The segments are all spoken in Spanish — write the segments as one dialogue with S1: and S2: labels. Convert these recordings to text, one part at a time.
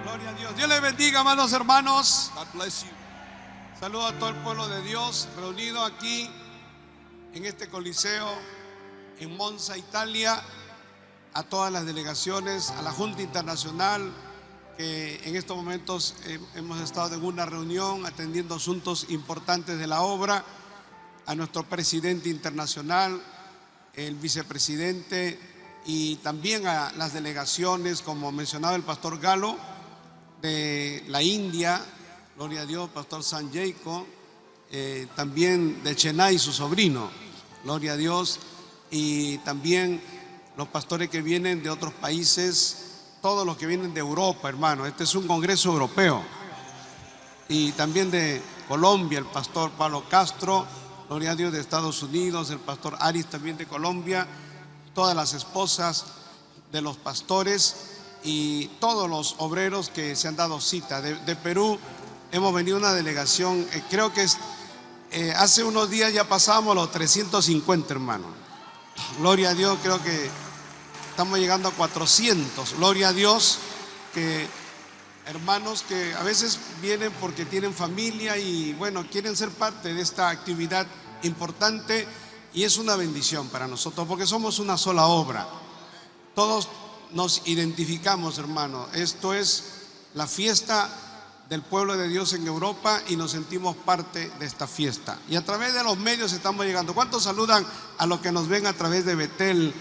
S1: Gloria a Dios. Dios les bendiga, amados hermanos.
S2: God bless you.
S1: Saludo a todo el pueblo de Dios reunido aquí en este coliseo en Monza, Italia, a todas las delegaciones, a la Junta Internacional, que en estos momentos hemos estado en una reunión atendiendo asuntos importantes de la obra, a nuestro presidente internacional, el vicepresidente y también a las delegaciones, como mencionaba el pastor Galo, de la India, gloria a Dios, pastor San Jacob, también de Chennai, su sobrino, gloria a Dios, y también los pastores que vienen de otros países, todos los que vienen de Europa, hermano. Este es un congreso europeo. Y también de Colombia, el pastor Pablo Castro, gloria a Dios, de Estados Unidos, el pastor Aris también de Colombia, todas las esposas de los pastores y todos los obreros que se han dado cita. De Perú hemos venido una delegación, creo que hace unos días ya pasamos los 350, hermano. Gloria a Dios, creo que estamos llegando a 400. Gloria a Dios, que hermanos que a veces vienen porque tienen familia y bueno, quieren ser parte de esta actividad importante, y es una bendición para nosotros porque somos una sola obra. Todos nos identificamos, hermano. Esto es la fiesta del pueblo de Dios en Europa y nos sentimos parte de esta fiesta. Y a través de los medios estamos llegando. ¿Cuántos saludan a los que nos ven a través de Betel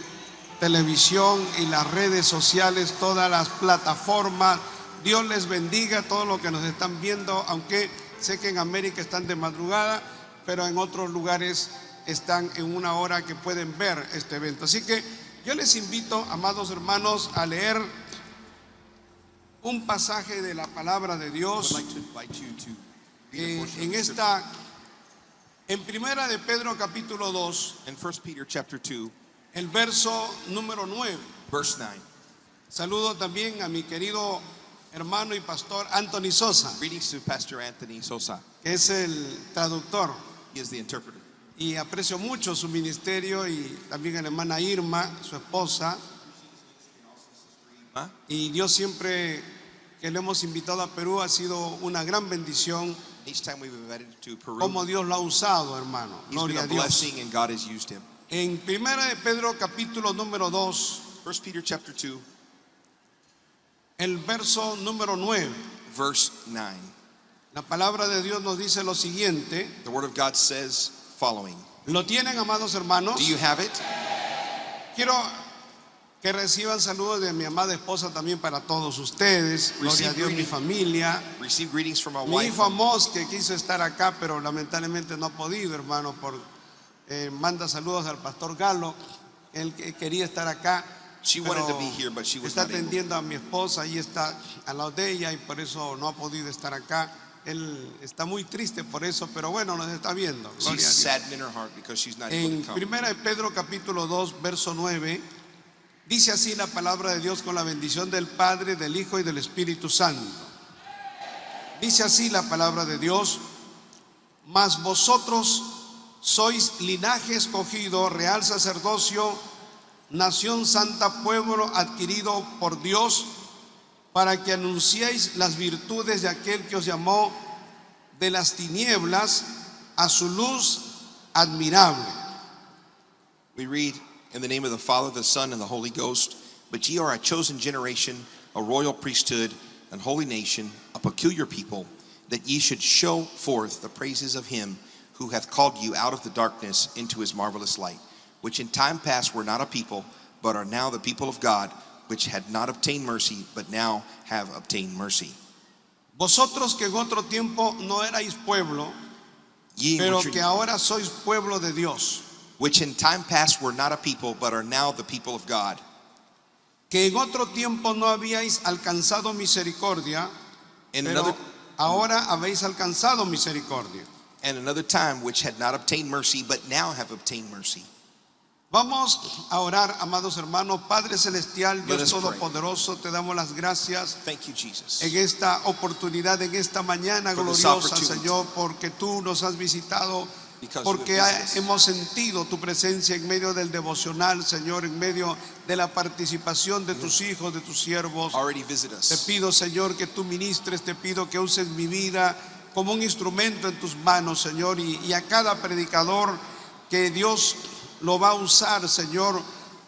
S1: Televisión y las redes sociales, todas las plataformas? Dios les bendiga a todos los que nos están viendo, aunque sé que en América están de madrugada, pero en otros lugares están en una hora que pueden ver este evento. Así que yo les invito, amados hermanos, a leer un pasaje de la palabra de Dios en Primera de Pedro capítulo 2,
S2: In 1 Peter chapter 2,
S1: el verso número 9.
S2: verse 9.
S1: Saludo también a mi querido hermano y pastor Anthony Sosa,
S2: Greetings to Pastor Anthony Sosa.
S1: que es el traductor,
S2: He is the interpreter.
S1: y aprecio mucho su ministerio, y también a la hermana Irma, su esposa.
S2: Huh?
S1: Y Dios siempre que le hemos invitado a Perú ha sido una gran bendición,
S2: Each time we've invited to Peru,
S1: como Dios lo ha usado, hermano.
S2: he's been
S1: Gloria
S2: a
S1: a Dios.
S2: blessing and God has used him.
S1: En Primera de Pedro capítulo número 2,
S2: 1 Peter chapter 2,
S1: el verso número 9,
S2: verse 9.
S1: la palabra de Dios nos dice lo siguiente.
S2: The word of God says following.
S1: ¿Lo tienen, amados hermanos?
S2: Do you have it?
S1: Quiero que reciban saludos de mi amada esposa también para todos ustedes. Gloria a Dios, mi familia.
S2: Receive greetings from our
S1: Mi
S2: wife.
S1: hijo Amos, que quiso estar acá, pero lamentablemente no ha podido, hermano. Manda saludos al pastor Galo. Él quería estar acá.
S2: She
S1: pero
S2: wanted to be here, but she was
S1: está
S2: not able.
S1: atendiendo a mi esposa, ahí está al lado de ella, y por eso no ha podido estar acá. Él está muy triste por eso, pero bueno, nos está viendo.
S2: She's
S1: Gloria a Dios.
S2: saddened in her heart because she's not able
S1: En
S2: to come.
S1: Primera de Pedro capítulo 2, verso 9, dice así la palabra de Dios, con la bendición del Padre, del Hijo y del Espíritu Santo. Dice así la palabra de Dios: mas vosotros sois linaje escogido, real sacerdocio, nación santa, pueblo adquirido por Dios, para que anunciéis las virtudes de aquel que os llamó de las tinieblas a su luz admirable.
S2: We read, in the name of the Father, the Son, and the Holy Ghost. But ye are a chosen generation, a royal priesthood, an holy nation, a peculiar people, that ye should show forth the praises of him who hath called you out of the darkness into his marvelous light, which in time past were not a people, but are now the people of God, which had not obtained mercy, but now have obtained mercy.
S1: Vosotros que en otro tiempo no erais pueblo,
S2: Ye
S1: pero
S2: which,
S1: que ahora sois pueblo de Dios,
S2: which in time past were not a people, but are now the people of God,
S1: que en otro tiempo no habíais alcanzado misericordia,
S2: in
S1: pero
S2: another,
S1: ahora habéis alcanzado misericordia.
S2: and another time which had not obtained mercy, but now have obtained mercy.
S1: Vamos a orar, amados hermanos. Padre celestial,
S2: Let
S1: Dios
S2: us pray.
S1: todopoderoso, te damos las gracias
S2: Thank you, Jesus.
S1: en esta oportunidad, en esta mañana
S2: For this
S1: gloriosa,
S2: opportunity.
S1: Señor, porque tú nos has visitado
S2: because
S1: porque
S2: you have visited us.
S1: hemos sentido tu presencia en medio del devocional, Señor, en medio de la participación de tus hijos, de tus siervos.
S2: Already visit
S1: Te
S2: us.
S1: pido, Señor, que tú ministres, te pido que uses mi vida como un instrumento en tus manos, Señor, y a cada predicador que Dios lo va a usar, Señor,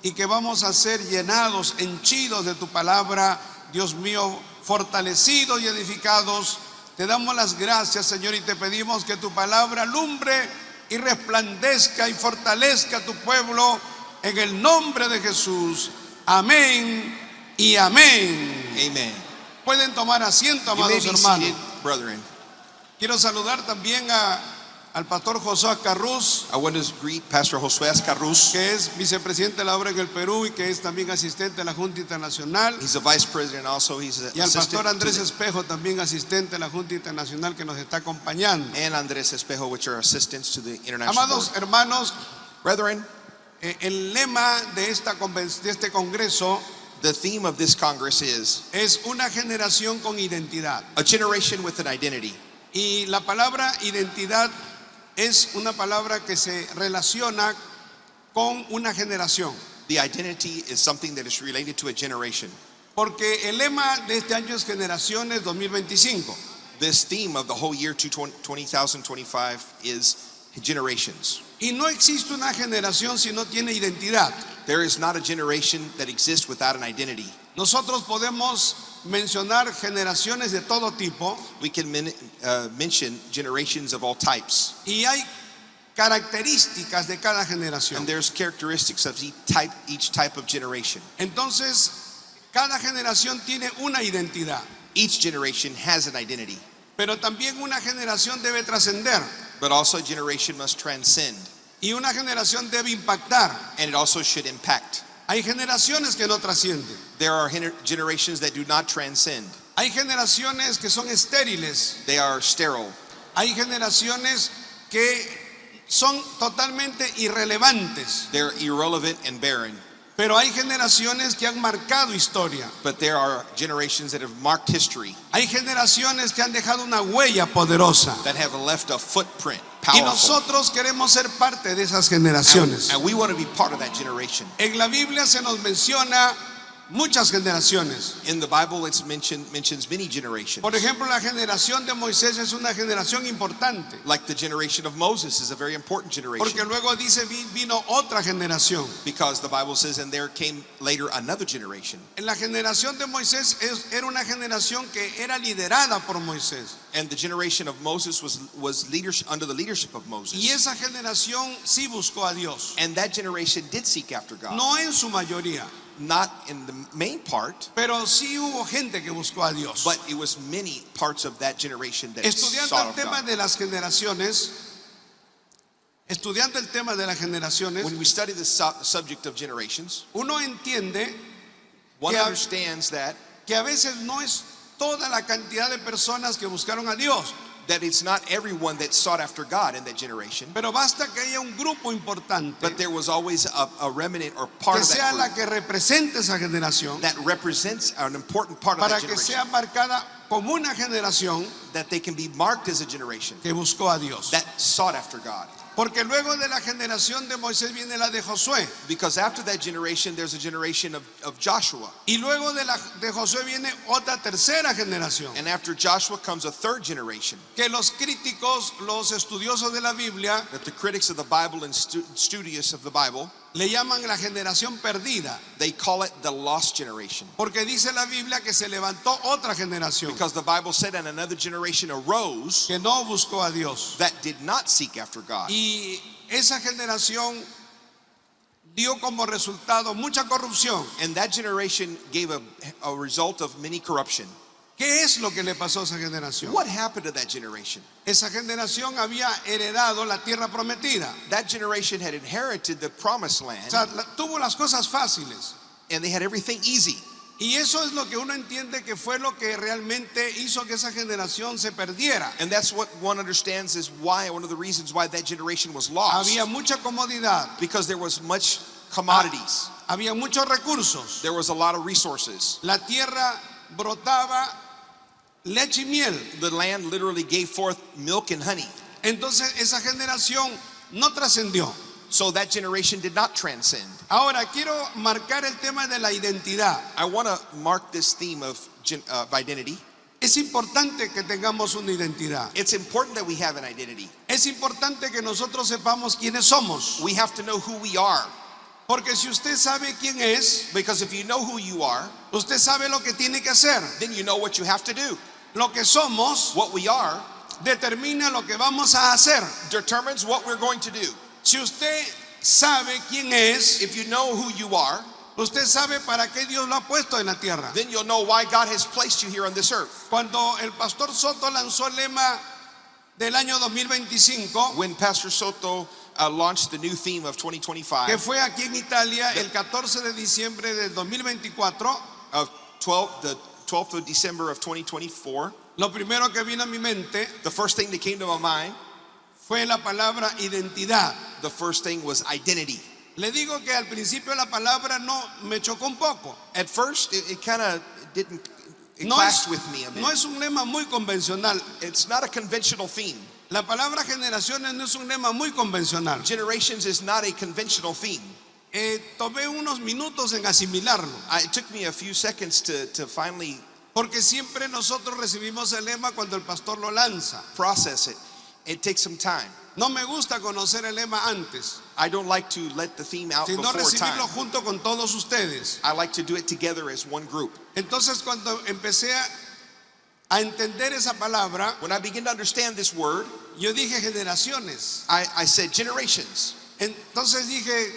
S1: y que vamos a ser llenados, henchidos de tu palabra, Dios mío, fortalecidos y edificados. Te damos las gracias, Señor, y te pedimos que tu palabra alumbre y resplandezca y fortalezca a tu pueblo en el nombre de Jesús. Amén y amén.
S2: Amen.
S1: Pueden tomar asiento,
S2: You may
S1: amados
S2: be
S1: hermanos.
S2: seated, brethren.
S1: Quiero saludar también al pastor José Carruz,
S2: I want to greet Pastor Josué Carruz.
S1: que es vicepresidente de la obra en el Perú y que es también asistente de la Junta Internacional,
S2: He's a vice president also. He's an
S1: y al
S2: assistant
S1: pastor
S2: to
S1: Andrés
S2: the-
S1: Espejo, también asistente de la Junta Internacional, que nos está acompañando.
S2: and Andrés Espejo, which are assistants to the international
S1: Amados
S2: board.
S1: hermanos,
S2: Brethren,
S1: el lema de este congreso
S2: the theme of this Congress is
S1: es una generación con identidad.
S2: a generation with an identity.
S1: Y la palabra identidad es una palabra que se relaciona con una generación.
S2: The identity is something that is related to a generation.
S1: Porque el lema de este año es Generaciones 2025.
S2: This theme of the whole year 2025 is generations.
S1: Y no existe una generación si no tiene identidad.
S2: There is not a generation that exists without an identity.
S1: Nosotros podemos mencionar generaciones de todo tipo
S2: We can mention generations of all types,
S1: y hay características de cada generación.
S2: and there's characteristics of each type of generation.
S1: Entonces, cada generación tiene una identidad,
S2: Each generation has an identity,
S1: pero también una generación debe trascender
S2: but also a generation must transcend,
S1: y una generación debe impactar.
S2: and it also should impact.
S1: Hay generaciones que no trascienden.
S2: There are generations that do not transcend.
S1: Hay generaciones que son estériles.
S2: They are sterile.
S1: Hay generaciones que son totalmente irrelevantes.
S2: They're irrelevant and barren.
S1: Pero hay generaciones que han marcado historia.
S2: But there are generations that have marked history,
S1: Hay generaciones que han dejado una huella poderosa.
S2: that have left a footprint,
S1: Y
S2: powerful.
S1: nosotros queremos ser parte de esas generaciones.
S2: And we want to be part of that generation.
S1: En la Biblia se nos menciona muchas generaciones.
S2: In the Bible, it's mentions many generations.
S1: Por ejemplo, la generación de Moisés es una generación importante.
S2: Like the generation of Moses is a very important
S1: Porque
S2: generation,
S1: luego dice, vino otra generación.
S2: because the Bible says, and there came later another generation.
S1: En la generación de Moisés era una generación que era liderada por Moisés.
S2: And the generation of Moses was leadership under the leadership of
S1: Y
S2: Moses.
S1: esa generación sí buscó a Dios.
S2: And that generation did seek after God.
S1: No en su mayoría,
S2: Not in the main part,
S1: pero sí hubo gente que buscó a Dios.
S2: but it was many parts of that generation that
S1: Estudiando
S2: sought
S1: el
S2: of
S1: tema
S2: God.
S1: de las generaciones, estudiando el tema de las generaciones,
S2: When we study the subject of generations,
S1: uno entiende
S2: one
S1: Yeah.
S2: understands that
S1: que a veces no es toda la cantidad de personas que buscaron a Dios,
S2: it's not everyone that sought after God in that generation,
S1: pero basta que haya un grupo importante
S2: but there was always a remnant or part
S1: que
S2: of
S1: sea
S2: that
S1: la
S2: group
S1: que represente esa generación
S2: that represents an important part of
S1: para
S2: that
S1: que
S2: generation,
S1: sea marcada como una generación
S2: that they can be marked as a generation
S1: que buscó a Dios.
S2: that sought after God.
S1: Porque luego de la generación de Moisés viene la de Josué.
S2: Because after that generation, there's a generation of Joshua.
S1: Y luego de Josué viene otra tercera generación.
S2: And after Joshua comes a third generation
S1: Que los críticos, los estudiosos de la Biblia,
S2: that the critics of the Bible and studious of the Bible,
S1: le llaman la generación perdida.
S2: they call it the lost generation.
S1: Porque dice la Biblia que se levantó otra generación
S2: Because the Bible said, and another generation arose
S1: que no buscó a Dios.
S2: that did not seek after God.
S1: Y esa generación dio como resultado mucha corrupción.
S2: And that generation gave a result of many corruption.
S1: ¿Qué es lo que le pasó a esa generación?
S2: What happened to that generation?
S1: Esa generación había heredado la tierra prometida.
S2: That generation had inherited the promised
S1: O
S2: land,
S1: sea, tuvo las cosas fáciles.
S2: and they had everything easy.
S1: Y eso es lo que uno entiende que fue lo que realmente hizo que esa generación se perdiera.
S2: And that's what one understands is why, one of the reasons why that generation was lost.
S1: Había mucha comodidad,
S2: Because there was much commodities.
S1: había muchos recursos.
S2: There was a lot of resources.
S1: La tierra brotaba leche y miel.
S2: The land literally gave forth milk and honey.
S1: Entonces esa generación no trascendió.
S2: So that generation did not transcend.
S1: Ahora quiero marcar el tema de la identidad.
S2: I want to mark this theme of identity.
S1: Es importante que tengamos una identidad.
S2: It's important that we have an identity.
S1: Es importante que nosotros sepamos quiénes somos.
S2: We have to know who we are.
S1: Porque si usted sabe quién es,
S2: Because if you know who you are,
S1: usted sabe lo que tiene que hacer.
S2: then you know what you have to do.
S1: Lo que somos
S2: What we are
S1: determina lo que vamos a hacer.
S2: determines what we're going to do.
S1: Si usted sabe quién es,
S2: If you know who you are,
S1: usted sabe para qué Dios lo ha puesto en la tierra.
S2: then you'll know why God has placed you here on this earth.
S1: Cuando el pastor Soto lanzó el lema del año 2025,
S2: When Pastor Soto launched the new theme of 2025,
S1: que fue aquí en Italia el 14 de diciembre del 2024,
S2: of the 12th of December of 2024,
S1: lo primero que vino a mi mente
S2: the first thing that came to my mind,
S1: fue la palabra identidad.
S2: the first thing was identity.
S1: Le digo que al principio la palabra no me chocó un poco.
S2: At first, it kind of didn't, it
S1: No
S2: clashed
S1: es,
S2: with me a bit.
S1: no es un lema muy convencional.
S2: It's not a conventional theme.
S1: La palabra generaciones no es un lema muy convencional.
S2: Generations is not a conventional theme.
S1: Tomé unos minutos en asimilarlo,
S2: It took me a few seconds to finally
S1: porque siempre nosotros recibimos el lema cuando el pastor lo lanza.
S2: process it. It takes some time.
S1: No me gusta conocer el lema antes,
S2: I don't like to let the theme out
S1: sino
S2: before
S1: recibirlo
S2: time.
S1: junto con todos ustedes.
S2: I like to do it together as one group.
S1: Entonces cuando empecé a entender esa palabra,
S2: When I begin to understand this word,
S1: yo dije generaciones.
S2: I said generations.
S1: Entonces dije,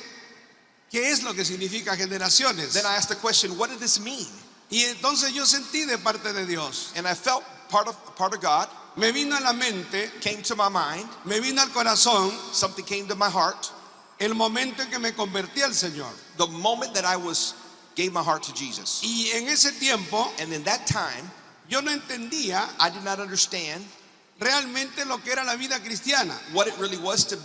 S1: ¿qué es lo que significa generaciones?
S2: Then I asked the question, what did this mean?
S1: Y entonces yo sentí de parte de Dios.
S2: And I felt part of God
S1: Me vino a la mente,
S2: came to my mind,
S1: me vino al corazón
S2: something came to my heart,
S1: el momento en que me convertí al Señor.
S2: the moment that I gave my heart to Jesus.
S1: Y en ese tiempo
S2: And in that time,
S1: yo no entendía
S2: I did not understand
S1: realmente lo que era la vida cristiana.
S2: what it really was to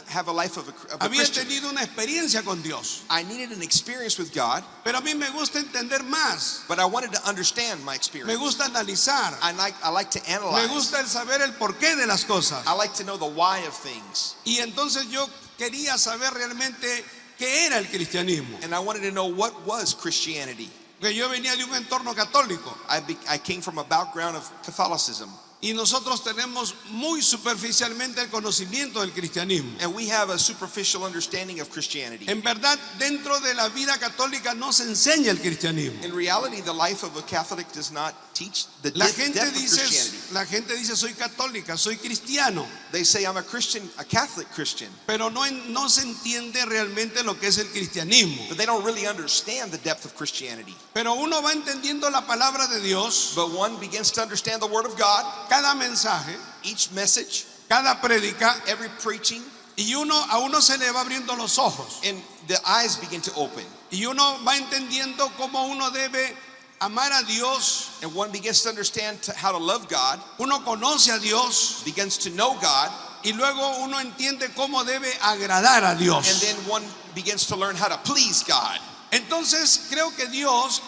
S2: have a life of a
S1: Había
S2: Christian.
S1: tenido una experiencia con Dios,
S2: I needed an experience with God,
S1: pero a mí me gusta entender más.
S2: but I wanted to understand my
S1: Me
S2: experience.
S1: gusta analizar.
S2: I like to
S1: Me
S2: analyze.
S1: gusta el saber el porqué de las cosas.
S2: I like to know the why of things.
S1: Y entonces yo quería saber realmente qué era el cristianismo.
S2: And I wanted to know what was Christianity.
S1: Porque yo venía de un entorno católico
S2: I came from a background of Catholicism.
S1: y nosotros tenemos muy superficialmente el conocimiento del cristianismo.
S2: And we have a superficial understanding of Christianity.
S1: En verdad, dentro de la vida católica no se enseña el cristianismo.
S2: In reality, the life of a Catholic does not teach the
S1: La
S2: depth of Christianity.
S1: gente dice soy católica, soy cristiano,
S2: They say, I'm a Christian, a Catholic Christian,
S1: pero no se entiende realmente lo que es el cristianismo.
S2: but they don't really understand the depth of Christianity.
S1: Pero uno va entendiendo la palabra de Dios,
S2: But one begins to understand the Word of God,
S1: cada mensaje,
S2: each message,
S1: cada prédica,
S2: every preaching,
S1: y a uno se le va abriendo los ojos.
S2: and the eyes begin to open.
S1: Y uno va entendiendo cómo uno debe amar a Dios,
S2: And one begins to understand how to love God,
S1: uno conoce a Dios
S2: begins to know God,
S1: y luego uno entiende cómo debe agradar a
S2: and
S1: Dios.
S2: then one begins to learn how to please God.
S1: Entonces creo que Dios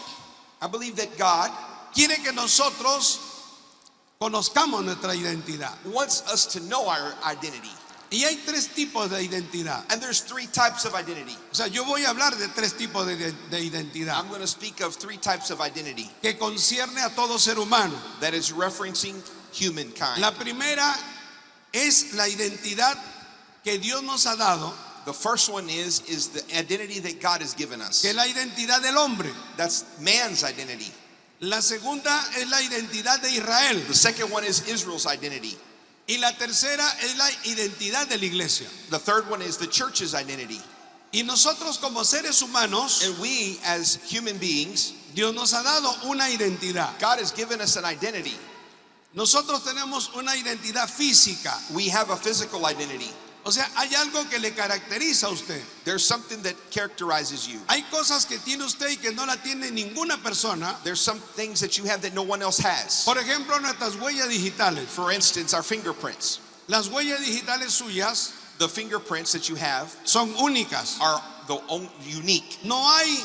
S2: I believe that God
S1: quiere que nosotros conozcamos nuestra identidad.
S2: wants us to know our identity.
S1: Y hay tres tipos de identidad.
S2: And there's three types of identity.
S1: O sea, yo voy a hablar de tres tipos de identidad
S2: I'm going to speak of three types of identity
S1: que concierne a todo ser humano.
S2: that is referencing humankind.
S1: La primera es la identidad que Dios nos ha dado,
S2: The first one is the identity that God has given us.
S1: que es la identidad del hombre.
S2: That's man's identity.
S1: La segunda es la identidad de Israel.
S2: The second one is Israel's identity.
S1: Y la tercera es la identidad de la iglesia.
S2: The third one is the church's identity.
S1: Y nosotros como seres humanos,
S2: And we as human beings,
S1: Dios nos ha dado una identidad.
S2: God has given us an identity.
S1: Nosotros tenemos una identidad física.
S2: We have a physical identity.
S1: O sea, hay algo que le caracteriza a usted.
S2: There's something that characterizes you.
S1: Hay cosas que tiene usted y que no la tiene ninguna persona.
S2: There's some things that you have that no one else has.
S1: Por ejemplo, nuestras huellas digitales.
S2: For instance, our fingerprints.
S1: Las huellas digitales suyas
S2: The fingerprints that you have
S1: son únicas.
S2: are unique.
S1: No hay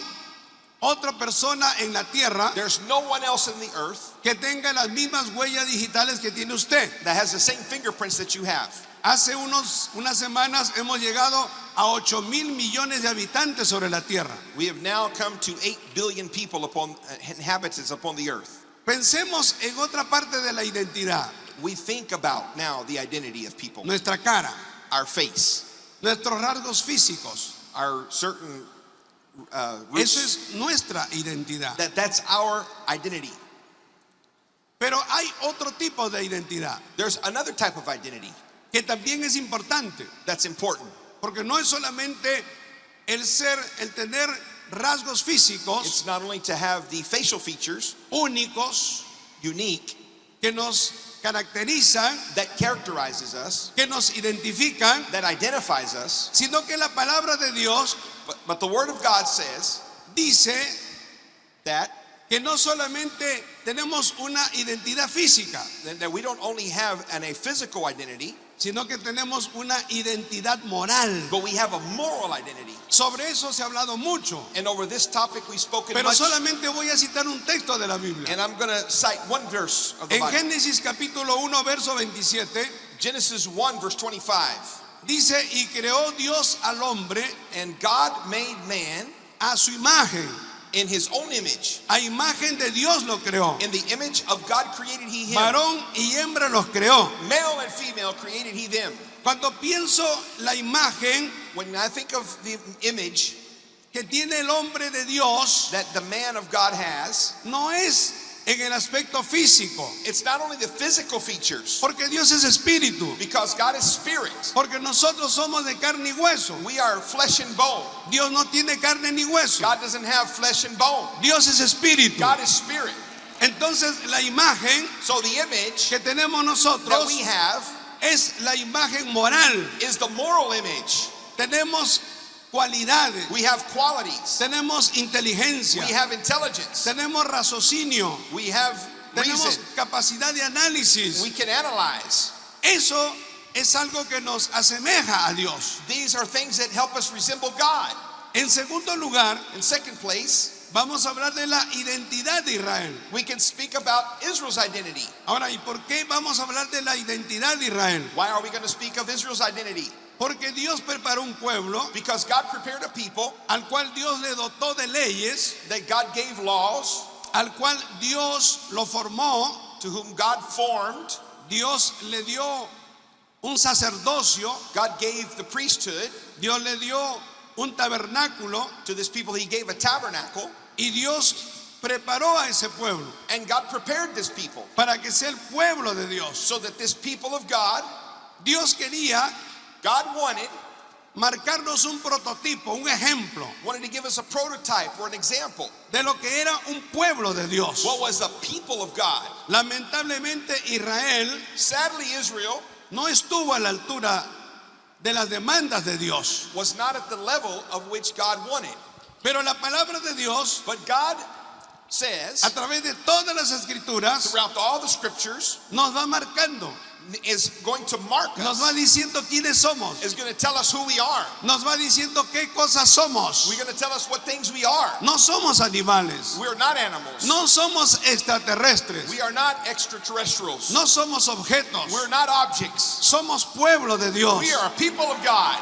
S1: otra persona en la tierra
S2: There's no one else in the earth
S1: que tenga las mismas huellas digitales que tiene usted.
S2: that has the same fingerprints that you have.
S1: Hace unas semanas hemos llegado a 8.000 millones de habitantes sobre la tierra.
S2: We have now come to 8 billion people upon inhabitants upon the earth.
S1: Pensemos en otra parte de la identidad,
S2: We think about now the identity of people,
S1: nuestra cara,
S2: our face,
S1: nuestros rasgos físicos.
S2: our certain
S1: Eso
S2: roots.
S1: es nuestra identidad.
S2: That's our identity.
S1: Pero hay otro tipo de identidad
S2: There's another type of identity
S1: que también es importante,
S2: that's important.
S1: porque no es solamente el tener rasgos físicos
S2: It's not only to have the facial features,
S1: únicos
S2: unique,
S1: que nos caracterizan,
S2: that characterizes us,
S1: que nos identifican,
S2: that identifies us,
S1: sino que la palabra de Dios
S2: but the Word of God says
S1: dice
S2: that
S1: que no solamente tenemos una identidad física,
S2: we don't only have a physical identity,
S1: sino que tenemos una identidad moral.
S2: but we have a moral identity.
S1: Sobre eso se ha hablado mucho,
S2: And over this topic we've spoken
S1: pero
S2: much,
S1: solamente voy a citar un texto de la Biblia.
S2: and I'm going to cite one verse of the
S1: En
S2: Bible.
S1: Génesis capítulo 1, verso 27,
S2: Genesis 1 verse 25.
S1: dice, y creó Dios al hombre
S2: And God made man
S1: a su imagen,
S2: in his own image.
S1: a imagen de Dios lo creó.
S2: In the image of God created he him.
S1: Varón y hembra los creó.
S2: Male and female created he them.
S1: Cuando pienso la imagen
S2: When I think of the image
S1: que tiene el hombre de Dios,
S2: that the man of God has,
S1: no es en el aspecto físico,
S2: it's not only the physical features,
S1: porque Dios es espíritu,
S2: because God is spirit.
S1: porque nosotros somos de carne y hueso.
S2: We are flesh and bone.
S1: Dios no tiene carne ni hueso.
S2: God doesn't have flesh and bone.
S1: Dios es espíritu.
S2: God is spirit.
S1: Entonces la imagen
S2: So the image
S1: que tenemos
S2: that
S1: nosotros
S2: we have
S1: es la imagen moral.
S2: is the moral image.
S1: Tenemos cualidades,
S2: We have qualities.
S1: tenemos inteligencia,
S2: We have intelligence.
S1: tenemos raciocinio,
S2: We have
S1: tenemos
S2: reason.
S1: capacidad de análisis.
S2: We can analyze.
S1: Eso es algo que nos asemeja a Dios.
S2: These are things that help us resemble God.
S1: En segundo lugar,
S2: In second place,
S1: vamos a hablar de la identidad de Israel.
S2: we can speak about Israel's identity.
S1: Ahora, ¿y por qué vamos a hablar de la identidad de Israel?
S2: Why are we going to speak of Israel's identity?
S1: Porque Dios preparó un pueblo
S2: Because God prepared a people
S1: al cual Dios le dotó de leyes,
S2: that God gave laws,
S1: al cual Dios lo formó,
S2: to whom God formed.
S1: Dios le dio un sacerdocio,
S2: God gave the priesthood
S1: Dios le dio un tabernáculo
S2: to this people. He gave a tabernacle,
S1: y Dios preparó a ese pueblo
S2: and God prepared this people
S1: para que sea el pueblo de Dios.
S2: so that this people of God,
S1: Dios quería
S2: God wanted
S1: marcarnos un prototipo, un ejemplo
S2: to give us a prototype or an example.
S1: de lo que era un pueblo de Dios.
S2: What was the people of God?
S1: Lamentablemente Israel
S2: Sadly, Israel
S1: no estuvo a la altura de las demandas de Dios.
S2: was not at the level of which God wanted.
S1: Pero la palabra de Dios,
S2: But God says,
S1: a través de todas las escrituras,
S2: throughout all the scriptures,
S1: nos va marcando,
S2: is going to mark
S1: nos va
S2: us,
S1: diciendo quiénes somos,
S2: is going to tell us who we are.
S1: nos va diciendo qué cosas somos.
S2: We're going to tell us what things we are.
S1: No somos animales,
S2: We're not animals.
S1: no somos extraterrestres,
S2: We are not extraterrestrials.
S1: no somos objetos,
S2: We're not objects.
S1: somos pueblo de Dios.
S2: We are a people of God.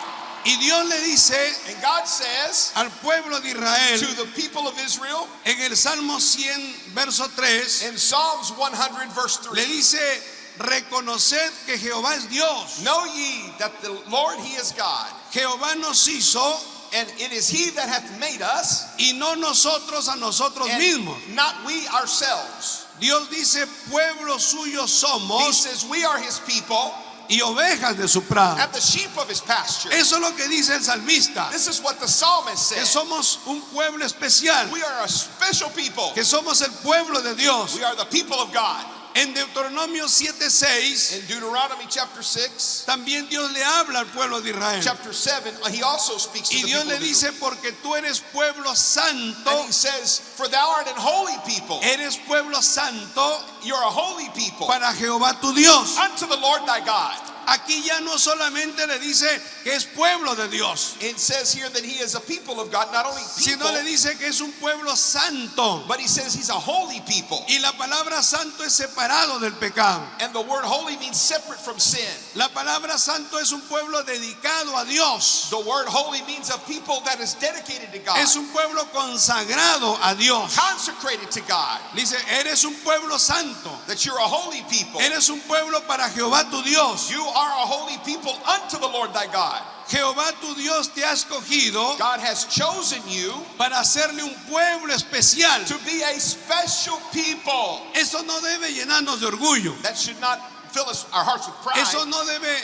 S1: Y Dios le dice
S2: And God says
S1: al pueblo de Israel
S2: to the people of Israel
S1: en el Salmo 100, verso 3,
S2: in Psalms 100 verse
S1: le
S2: 3,
S1: dice, reconoced que Jehová es Dios.
S2: know ye that the Lord, He is God,
S1: Jehová nos hizo
S2: and it is He that hath made us,
S1: y no nosotros a nosotros
S2: and
S1: mismos.
S2: not we ourselves.
S1: Dios dice, pueblo suyo
S2: He
S1: somos
S2: says we are His people
S1: y ovejas de su prado.
S2: and the sheep of His pasture.
S1: Eso es lo que dice el salmista,
S2: This is what the psalmist
S1: que
S2: said.
S1: somos un pueblo especial,
S2: We are a special people.
S1: que somos el pueblo de Dios.
S2: We are the people of God.
S1: En Deuteronomio 7:6
S2: In Deuteronomy chapter 6,
S1: también Dios le habla al pueblo de Israel.
S2: chapter 7, He also speaks to
S1: Y
S2: the
S1: Dios
S2: people
S1: le
S2: of Israel.
S1: dice, porque tú eres pueblo santo,
S2: And He says, for thou art an holy people.
S1: eres pueblo santo
S2: You're a holy people
S1: para Jehová tu Dios.
S2: unto the Lord thy God.
S1: Aquí ya no solamente le dice que es pueblo de Dios,
S2: It says here that he is a people of God, not only people,
S1: sino le dice que es un pueblo santo.
S2: but he says he's a holy people.
S1: Y la palabra santo es separado del pecado.
S2: And the word holy means separate from sin.
S1: La palabra santo es un pueblo dedicado a Dios.
S2: The word holy means a people that is dedicated to God,
S1: Es un pueblo consagrado a Dios.
S2: consecrated to God,
S1: Dice, eres un pueblo santo.
S2: that you're a holy people.
S1: Eres un pueblo para Jehová tu Dios.
S2: You are a holy people unto the Lord thy God.
S1: Jehová tu Dios te ha escogido
S2: God has chosen you
S1: para hacerle un pueblo especial.
S2: to be a special people.
S1: Eso no debe llenarnos de orgullo.
S2: That should not fill us our hearts with pride.
S1: Eso no debe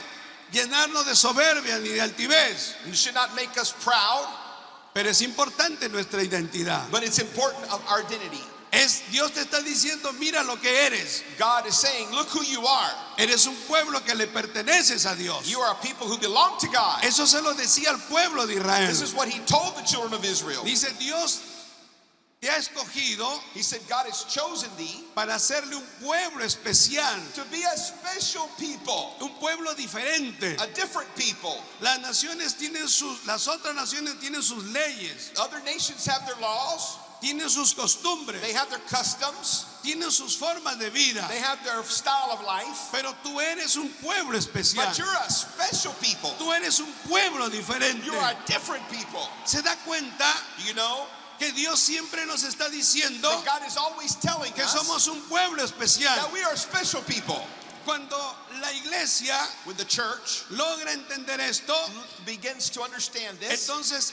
S1: llenarnos de soberbia ni de altivez.
S2: It should not make us proud,
S1: Pero es importante nuestra identidad.
S2: but it's important of our identity.
S1: Dios te está diciendo, mira lo que eres.
S2: God is saying, look who you are.
S1: Eres un pueblo que le perteneces a Dios.
S2: You are a people who belong to God.
S1: Eso se lo decía al pueblo de Israel.
S2: This is what he told the children of Israel.
S1: Dice, Dios te ha escogido
S2: He said, God has chosen thee
S1: para hacerle un pueblo especial,
S2: to be a special people,
S1: un pueblo diferente.
S2: a different people.
S1: Las otras naciones tienen sus leyes,
S2: Other nations have their laws,
S1: tienen sus costumbres,
S2: they have their customs,
S1: tienen sus formas de vida.
S2: they have their style of life,
S1: Pero tú eres un pueblo especial.
S2: but you're a special people.
S1: Tú eres un pueblo diferente.
S2: You are a different people.
S1: ¿Se da cuenta
S2: You know
S1: que Dios siempre nos está diciendo
S2: that God is always telling
S1: que
S2: us
S1: somos un pueblo especial?
S2: that we are special people.
S1: Cuando la iglesia
S2: When the church
S1: logra entender esto,
S2: begins to understand this,
S1: entonces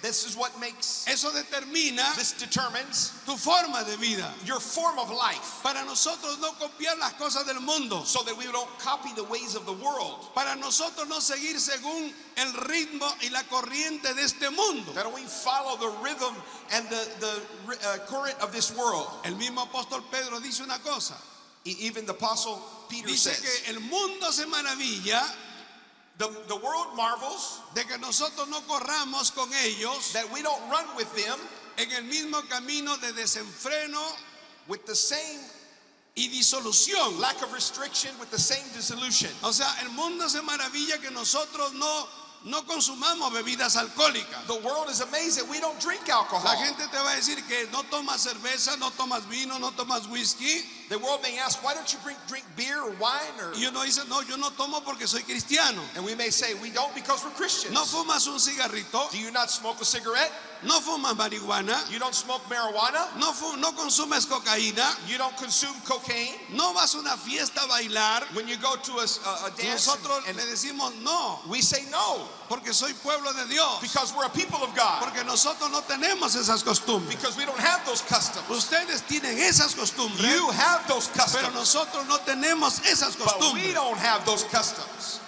S2: this is what makes,
S1: eso determina
S2: this determines
S1: tu forma de vida.
S2: your form of life,
S1: Para nosotros no copiar las cosas del mundo.
S2: so that we don't copy the ways of the world,
S1: Para nosotros no seguir según el ritmo y la corriente de este mundo.
S2: that we follow the rhythm and the current of this world.
S1: El mismo apóstol Pedro dice una cosa.
S2: Even the apostle Peter
S1: Dice
S2: says,
S1: que el mundo se maravilla
S2: the world marvels
S1: de que nosotros no corramos con ellos
S2: that we don't run with them
S1: en el mismo camino de desenfreno
S2: with the same
S1: y disolución.
S2: lack of restriction, with the same dissolution.
S1: O sea, el mundo se maravilla que nosotros no consumamos bebidas alcohólicas.
S2: The world is amazed that we don't drink
S1: La
S2: alcohol.
S1: gente te va a decir que no tomas cerveza, no tomas vino, no tomas whisky.
S2: The world may ask, why don't you drink beer or wine?
S1: Y uno dice, no, yo no tomo porque soy cristiano.
S2: And we may say, we don't because we're Christians.
S1: No fumas un cigarrito,
S2: Do you not smoke a cigarette?
S1: no fumas marihuana,
S2: You don't smoke marijuana?
S1: no consumes cocaína,
S2: You don't consume cocaine?
S1: no vas a una fiesta a bailar.
S2: When you go to a dance,
S1: Nosotros
S2: and
S1: le decimos no,
S2: we say no,
S1: porque soy pueblo de Dios.
S2: because we're a people of God,
S1: Porque nosotros no tenemos esas costumbres.
S2: because we don't have those customs.
S1: Ustedes tienen esas costumbres,
S2: You have those
S1: pero
S2: customs,
S1: nosotros no tenemos esas
S2: but we
S1: costumbres.
S2: don't have those customs.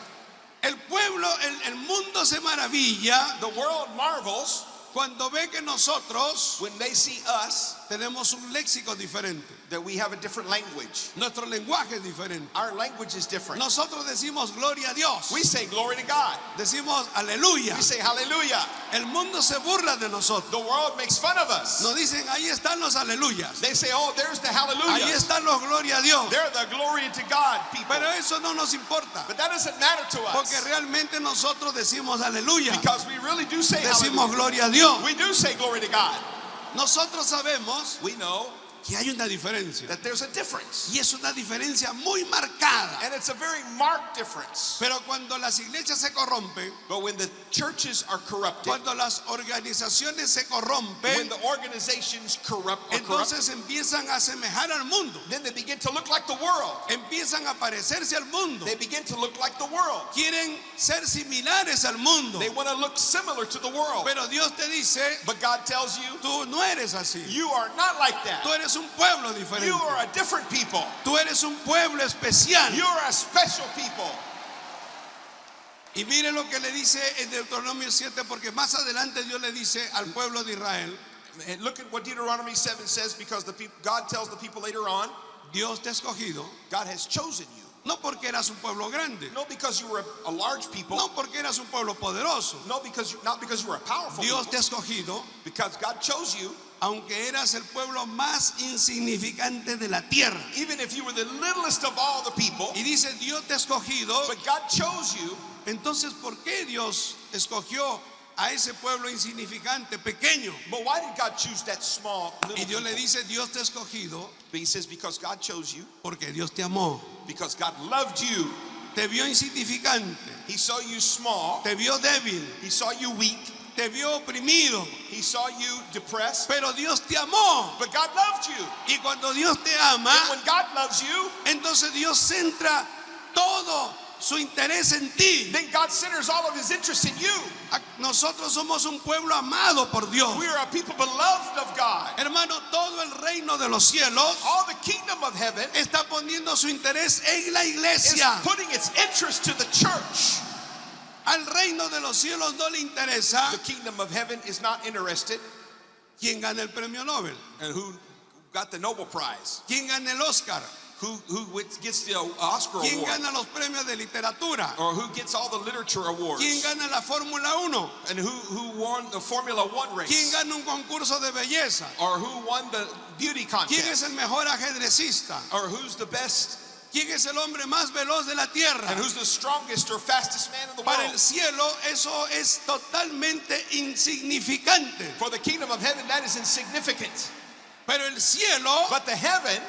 S1: El pueblo, el mundo se maravilla
S2: The world marvels
S1: cuando ve que nosotros
S2: when they see us,
S1: tenemos un léxico diferente.
S2: that we have a different language.
S1: Nuestro lenguaje es diferente.
S2: Our language is different.
S1: Nosotros decimos gloria a Dios.
S2: We say glory to God.
S1: Decimos aleluya.
S2: We say hallelujah.
S1: El mundo se burla de nosotros.
S2: The world makes fun of us.
S1: Nos dicen, ahí están los aleluyas.
S2: They say, oh, there's the
S1: Ahí
S2: hallelujah.
S1: están los gloria a Dios.
S2: They're the glory to God people.
S1: Pero eso no nos importa.
S2: But that doesn't matter to
S1: Porque
S2: us,
S1: realmente nosotros decimos aleluya.
S2: because we really do say
S1: Decimos
S2: hallelujah.
S1: gloria a Dios.
S2: We do say glory to God.
S1: Nosotros sabemos
S2: We know
S1: que hay una diferencia.
S2: that there's a difference,
S1: Y es una diferencia muy marcada.
S2: and it's a very marked difference.
S1: Pero cuando las iglesias se corrompen,
S2: But when the churches are corrupted,
S1: cuando las organizaciones se
S2: when
S1: corrompen,
S2: the organizations are corrupt,
S1: entonces empiezan a asemejar al mundo.
S2: then they begin to look like the world.
S1: Empiezan a parecerse al mundo.
S2: They begin to look like the world.
S1: Quieren ser similares al mundo.
S2: They want to look similar to the world.
S1: Pero Dios te dice,
S2: But God tells you,
S1: tú no eres así.
S2: you are not like
S1: Tú
S2: that.
S1: eres un pueblo
S2: You
S1: diferente.
S2: are a different people.
S1: Tú eres un pueblo especial.
S2: You are a special people.
S1: Y mire lo que le dice en Deuteronomio 7, porque más adelante Dios le dice al pueblo de Israel,
S2: And look at what Deuteronomy 7 says, because God tells the people later on,
S1: Dios te ha escogido,
S2: God has chosen you.
S1: no porque eras un pueblo grande,
S2: No because you were a large people.
S1: no porque eras un pueblo poderoso.
S2: No, not because you were a powerful
S1: Dios
S2: people.
S1: te ha escogido
S2: Because God chose you
S1: aunque eras el pueblo más insignificante de la tierra.
S2: even if you were the littlest of all the people,
S1: Y dice, Dios te ha escogido.
S2: but God chose you.
S1: Entonces, ¿por qué Dios escogió a ese pueblo insignificante, pequeño?
S2: But why did God choose that small little
S1: Y Dios le
S2: people?
S1: dice, Dios te ha escogido
S2: But he says, because God chose you,
S1: porque Dios te amó.
S2: because God loved you.
S1: Te vio insignificante,
S2: He saw you small.
S1: te vio débil,
S2: He saw you weak.
S1: te vio oprimido,
S2: He saw you depressed.
S1: pero Dios te amó.
S2: But God loved you.
S1: Y cuando Dios te ama,
S2: And when God loves you,
S1: entonces Dios centra todo su interés en ti.
S2: then God centers all of his interest in you.
S1: Nosotros somos un pueblo amado por Dios.
S2: We are a people beloved of God.
S1: Hermano, todo el reino de los cielos
S2: All the kingdom of heaven
S1: está poniendo su interés en la
S2: is
S1: iglesia.
S2: putting its interest to the church.
S1: Al reino de los cielos no le interesa
S2: The kingdom of heaven is not interested
S1: quién gana el premio Nobel,
S2: in who got the Nobel Prize,
S1: quién gana el Oscar,
S2: who gets the Oscar
S1: quién
S2: award,
S1: gana los premios de literatura,
S2: or who gets all the literature awards,
S1: quién gana la Fórmula 1,
S2: and who won the Formula One
S1: quién
S2: race,
S1: gana un concurso de belleza,
S2: or who won the beauty
S1: quién es
S2: contest,
S1: el mejor ajedrecista,
S2: or who's the best,
S1: quién es el hombre más veloz de la tierra.
S2: and who's the strongest or fastest man in the
S1: Para el
S2: world.
S1: cielo eso es totalmente insignificante.
S2: For the kingdom of heaven, that is insignificant.
S1: Pero el cielo
S2: But the heaven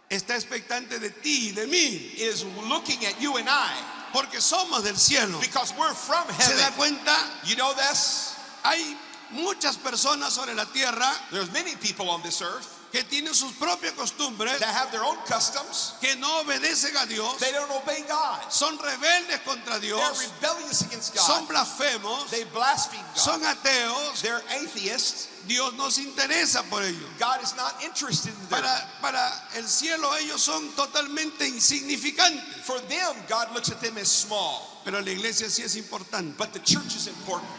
S1: está expectante de ti y de mí,
S2: is looking at you and I
S1: porque somos del cielo.
S2: because we're from
S1: ¿Se da
S2: heaven.
S1: cuenta?
S2: You know this?
S1: Hay muchas personas sobre la tierra
S2: There's many people on this earth
S1: que tienen sus propias costumbres,
S2: that have their own customs.
S1: que no obedecen a Dios,
S2: They don't obey God.
S1: son rebeldes contra
S2: They're
S1: Dios,
S2: rebellious against
S1: son
S2: God.
S1: blasfemos,
S2: They blaspheme God.
S1: son ateos.
S2: They're atheists.
S1: Dios no se interesa por ellos.
S2: God is not interested in them.
S1: Para el cielo ellos son totalmente insignificantes.
S2: For them, God looks at them as small.
S1: Pero la iglesia sí es importante.
S2: But the church is important.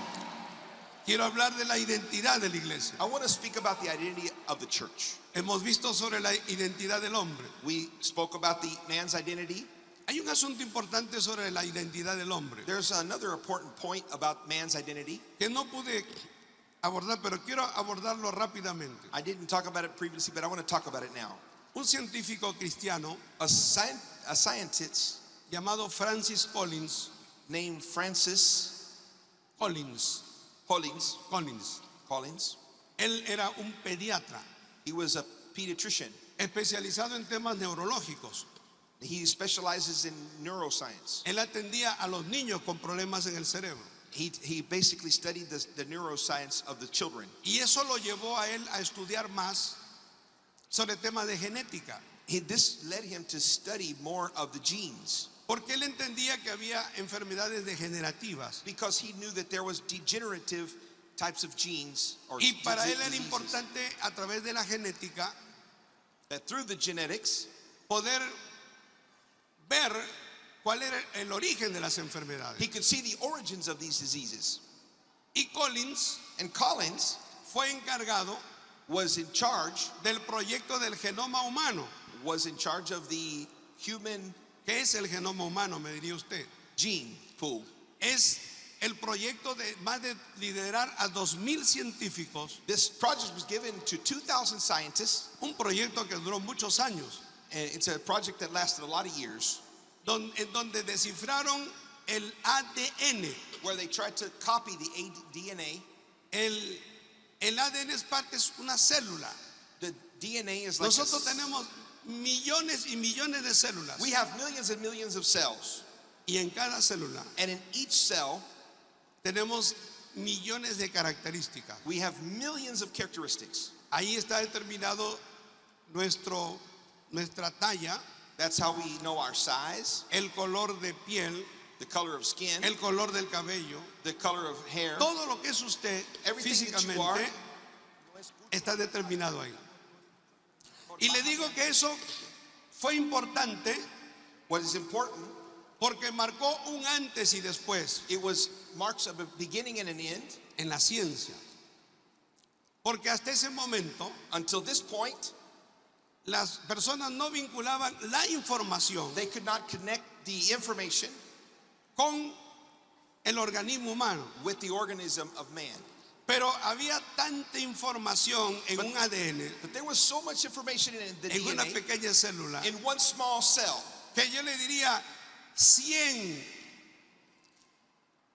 S1: Quiero hablar de la identidad de la iglesia.
S2: I want to speak about the identity of the church.
S1: Hemos visto sobre la identidad del hombre.
S2: We spoke about the man's identity.
S1: Hay un asunto importante sobre la identidad del hombre
S2: There's another important point about man's identity.
S1: que no pude abordar, pero quiero abordarlo rápidamente.
S2: I didn't talk about it previously, but I want to talk about it now.
S1: Un científico cristiano
S2: A scientist
S1: llamado Francis Collins,
S2: named Francis
S1: Collins, él era un pediatra
S2: he was a pediatrician.
S1: especializado en temas neurológicos.
S2: He specializes in neuroscience.
S1: Él atendía a los niños con problemas en el cerebro.
S2: He basically studied the neuroscience of the children.
S1: Y eso lo llevó a él a estudiar más sobre temas de genética.
S2: This led him to study more of the genes
S1: Porque él entendía que había enfermedades degenerativas.
S2: because he knew that there was degenerative types of genes or
S1: Y para él era
S2: diseases,
S1: importante a través de la genética
S2: that through the genetics
S1: poder ver cuál era el origen de las enfermedades.
S2: he could see the origins of these diseases.
S1: Y Collins
S2: And Collins
S1: fue encargado
S2: was in charge
S1: del proyecto del genoma humano.
S2: of the human
S1: ¿Qué es el genoma humano? Me diría usted.
S2: gene pool.
S1: Es el proyecto de más de liderar a 2,000 científicos,
S2: This project was given to 2,000 scientists,
S1: un proyecto que duró muchos años,
S2: and it's a project that lasted a lot of years,
S1: en donde descifraron el ADN.
S2: where they tried to copy the DNA.
S1: El ADN es parte, es una célula.
S2: The DNA is like
S1: Nosotros tenemos millones y millones de células.
S2: we have millions and millions of cells,
S1: Y en cada célula
S2: and in each cell
S1: tenemos millones de características.
S2: we have millions of characteristics.
S1: Ahí está determinado nuestra talla,
S2: That's how we know our size,
S1: el color de piel,
S2: the color of skin,
S1: el color del cabello.
S2: the color of hair.
S1: Todo lo que es usted
S2: Everything that you are.
S1: físicamente está determinado ahí. Y le digo que eso fue importante
S2: What is important,
S1: porque marcó un antes y después
S2: it was marks of a beginning and an end.
S1: en la ciencia. Porque hasta ese momento
S2: Until this point,
S1: las personas no vinculaban la información
S2: they could not connect the information
S1: con el organismo humano.
S2: with the organism of man.
S1: Pero había tanta información en un ADN,
S2: But there was so much information in the
S1: en una
S2: DNA,
S1: pequeña célula,
S2: in one small cell,
S1: que yo le diría 100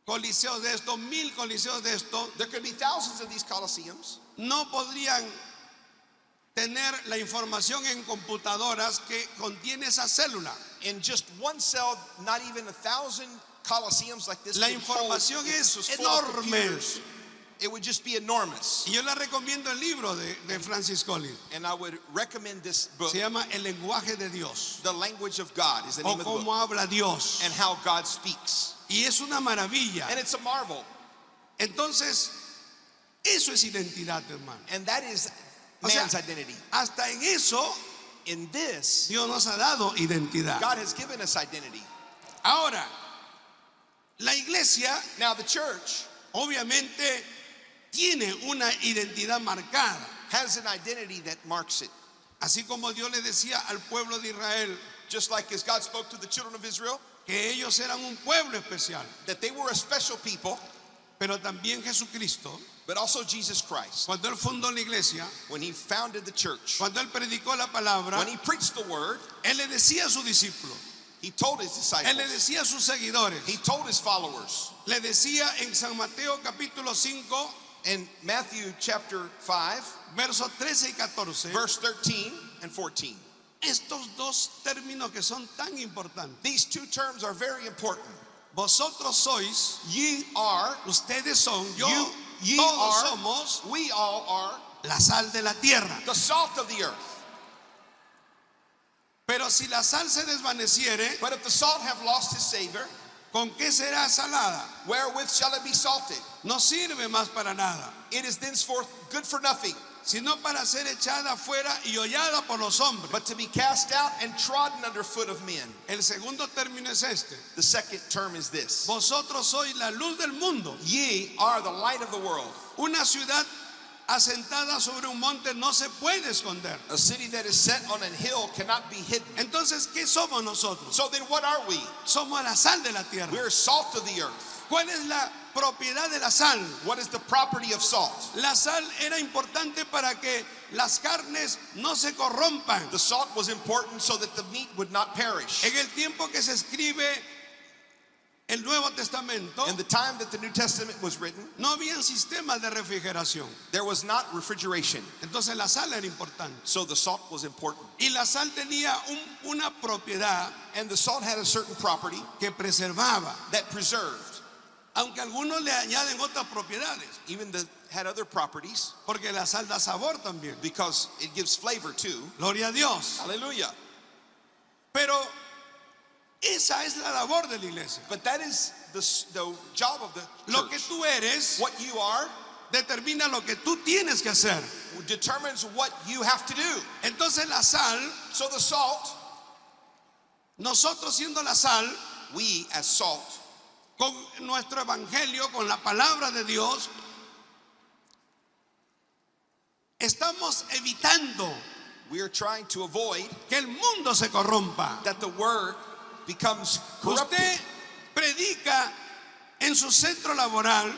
S1: coliseos de esto, 1000 coliseos de esto,
S2: there could be thousands of these coliseums.
S1: no podrían tener la información en computadoras que contiene esa célula.
S2: In just one cell, not even 1,000 coliseums like this.
S1: La
S2: could hold
S1: información
S2: if this
S1: es
S2: was full of
S1: enorme.
S2: computers. It would just be enormous.
S1: Y yo le recomiendo el libro de Francis Collins.
S2: And I would recommend this book.
S1: Se llama El lenguaje de Dios,
S2: The Language of God is the
S1: o
S2: name of the
S1: cómo
S2: book.
S1: habla Dios.
S2: And how God speaks.
S1: Y es una maravilla.
S2: And it's a marvel.
S1: Entonces, eso es identidad, hermano.
S2: And that is
S1: O sea,
S2: man's identity.
S1: hasta en eso
S2: In this,
S1: Dios nos ha dado identidad.
S2: God has given us identity.
S1: Ahora, la iglesia
S2: Now the church
S1: obviamente tiene una identidad marcada.
S2: has an identity that marks it.
S1: Así como Dios le decía al pueblo de Israel
S2: Just like as God spoke to the children of Israel,
S1: que ellos eran un pueblo especial,
S2: that they were a special people,
S1: pero también Jesucristo,
S2: but also Jesus Christ.
S1: cuando Él fundó la iglesia,
S2: When he founded the church,
S1: cuando Él predicó la palabra,
S2: when he preached the word,
S1: Él le decía a sus discípulos,
S2: he told his
S1: Él le
S2: disciples,
S1: decía a sus seguidores,
S2: he told his followers.
S1: le decía en San Mateo capítulo 5,
S2: In Matthew chapter 5,
S1: versos 13 y 14,
S2: verse 13 and 14.
S1: estos dos términos que son tan importantes.
S2: These two terms are very important.
S1: Vosotros sois,
S2: Ye are,
S1: ustedes son, yo,
S2: ye
S1: todos
S2: are,
S1: somos
S2: we all are
S1: la sal de la tierra.
S2: the salt of the earth.
S1: Pero si la sal se desvaneciere,
S2: But if the salt have lost his savor,
S1: ¿con qué será salada?
S2: wherewith shall it be salted?
S1: No sirve más para nada,
S2: It is thenceforth good for nothing,
S1: sino para ser echada afuera y hollada por los hombres.
S2: but to be cast out and trodden under foot of men.
S1: El segundo término es este.
S2: The second term is this.
S1: Vosotros sois la luz del mundo.
S2: Ye are the light of the world.
S1: Una ciudad asentada sobre un monte no se puede esconder.
S2: A city that is set on a hill cannot be hidden.
S1: Entonces, ¿qué somos nosotros?
S2: So then what are we?
S1: Somos la sal de la tierra.
S2: We're salt of the earth.
S1: ¿Cuál es la propiedad de la sal?
S2: What is the property of salt?
S1: La sal era importante para que las carnes no se corrompan.
S2: The salt was important so that the meat would not perish.
S1: En el tiempo que se escribe el Nuevo Testamento,
S2: In the time that the New Testament was written,
S1: no habían sistemas de refrigeración.
S2: there was not refrigeration.
S1: Entonces la sal era importante.
S2: So the salt was important.
S1: Y la sal tenía una propiedad
S2: And the salt had a certain property
S1: que preservaba,
S2: that preserved.
S1: aunque algunos le añaden otras propiedades,
S2: Even had other properties
S1: porque la sal da sabor también.
S2: because it gives flavor too.
S1: Gloria a Dios.
S2: Hallelujah.
S1: Pero esa es la labor de la iglesia.
S2: But that is the job of the
S1: Lo que
S2: church.
S1: tú eres
S2: What you are
S1: determina lo que tú tienes que hacer.
S2: determines what you have to do.
S1: Entonces la sal,
S2: So the salt,
S1: nosotros siendo la sal,
S2: we as salt,
S1: con nuestro evangelio, con la palabra de Dios, estamos evitando
S2: we are trying to avoid
S1: que el mundo se corrompa.
S2: that the word becomes corrupted.
S1: Usted predica en su centro laboral,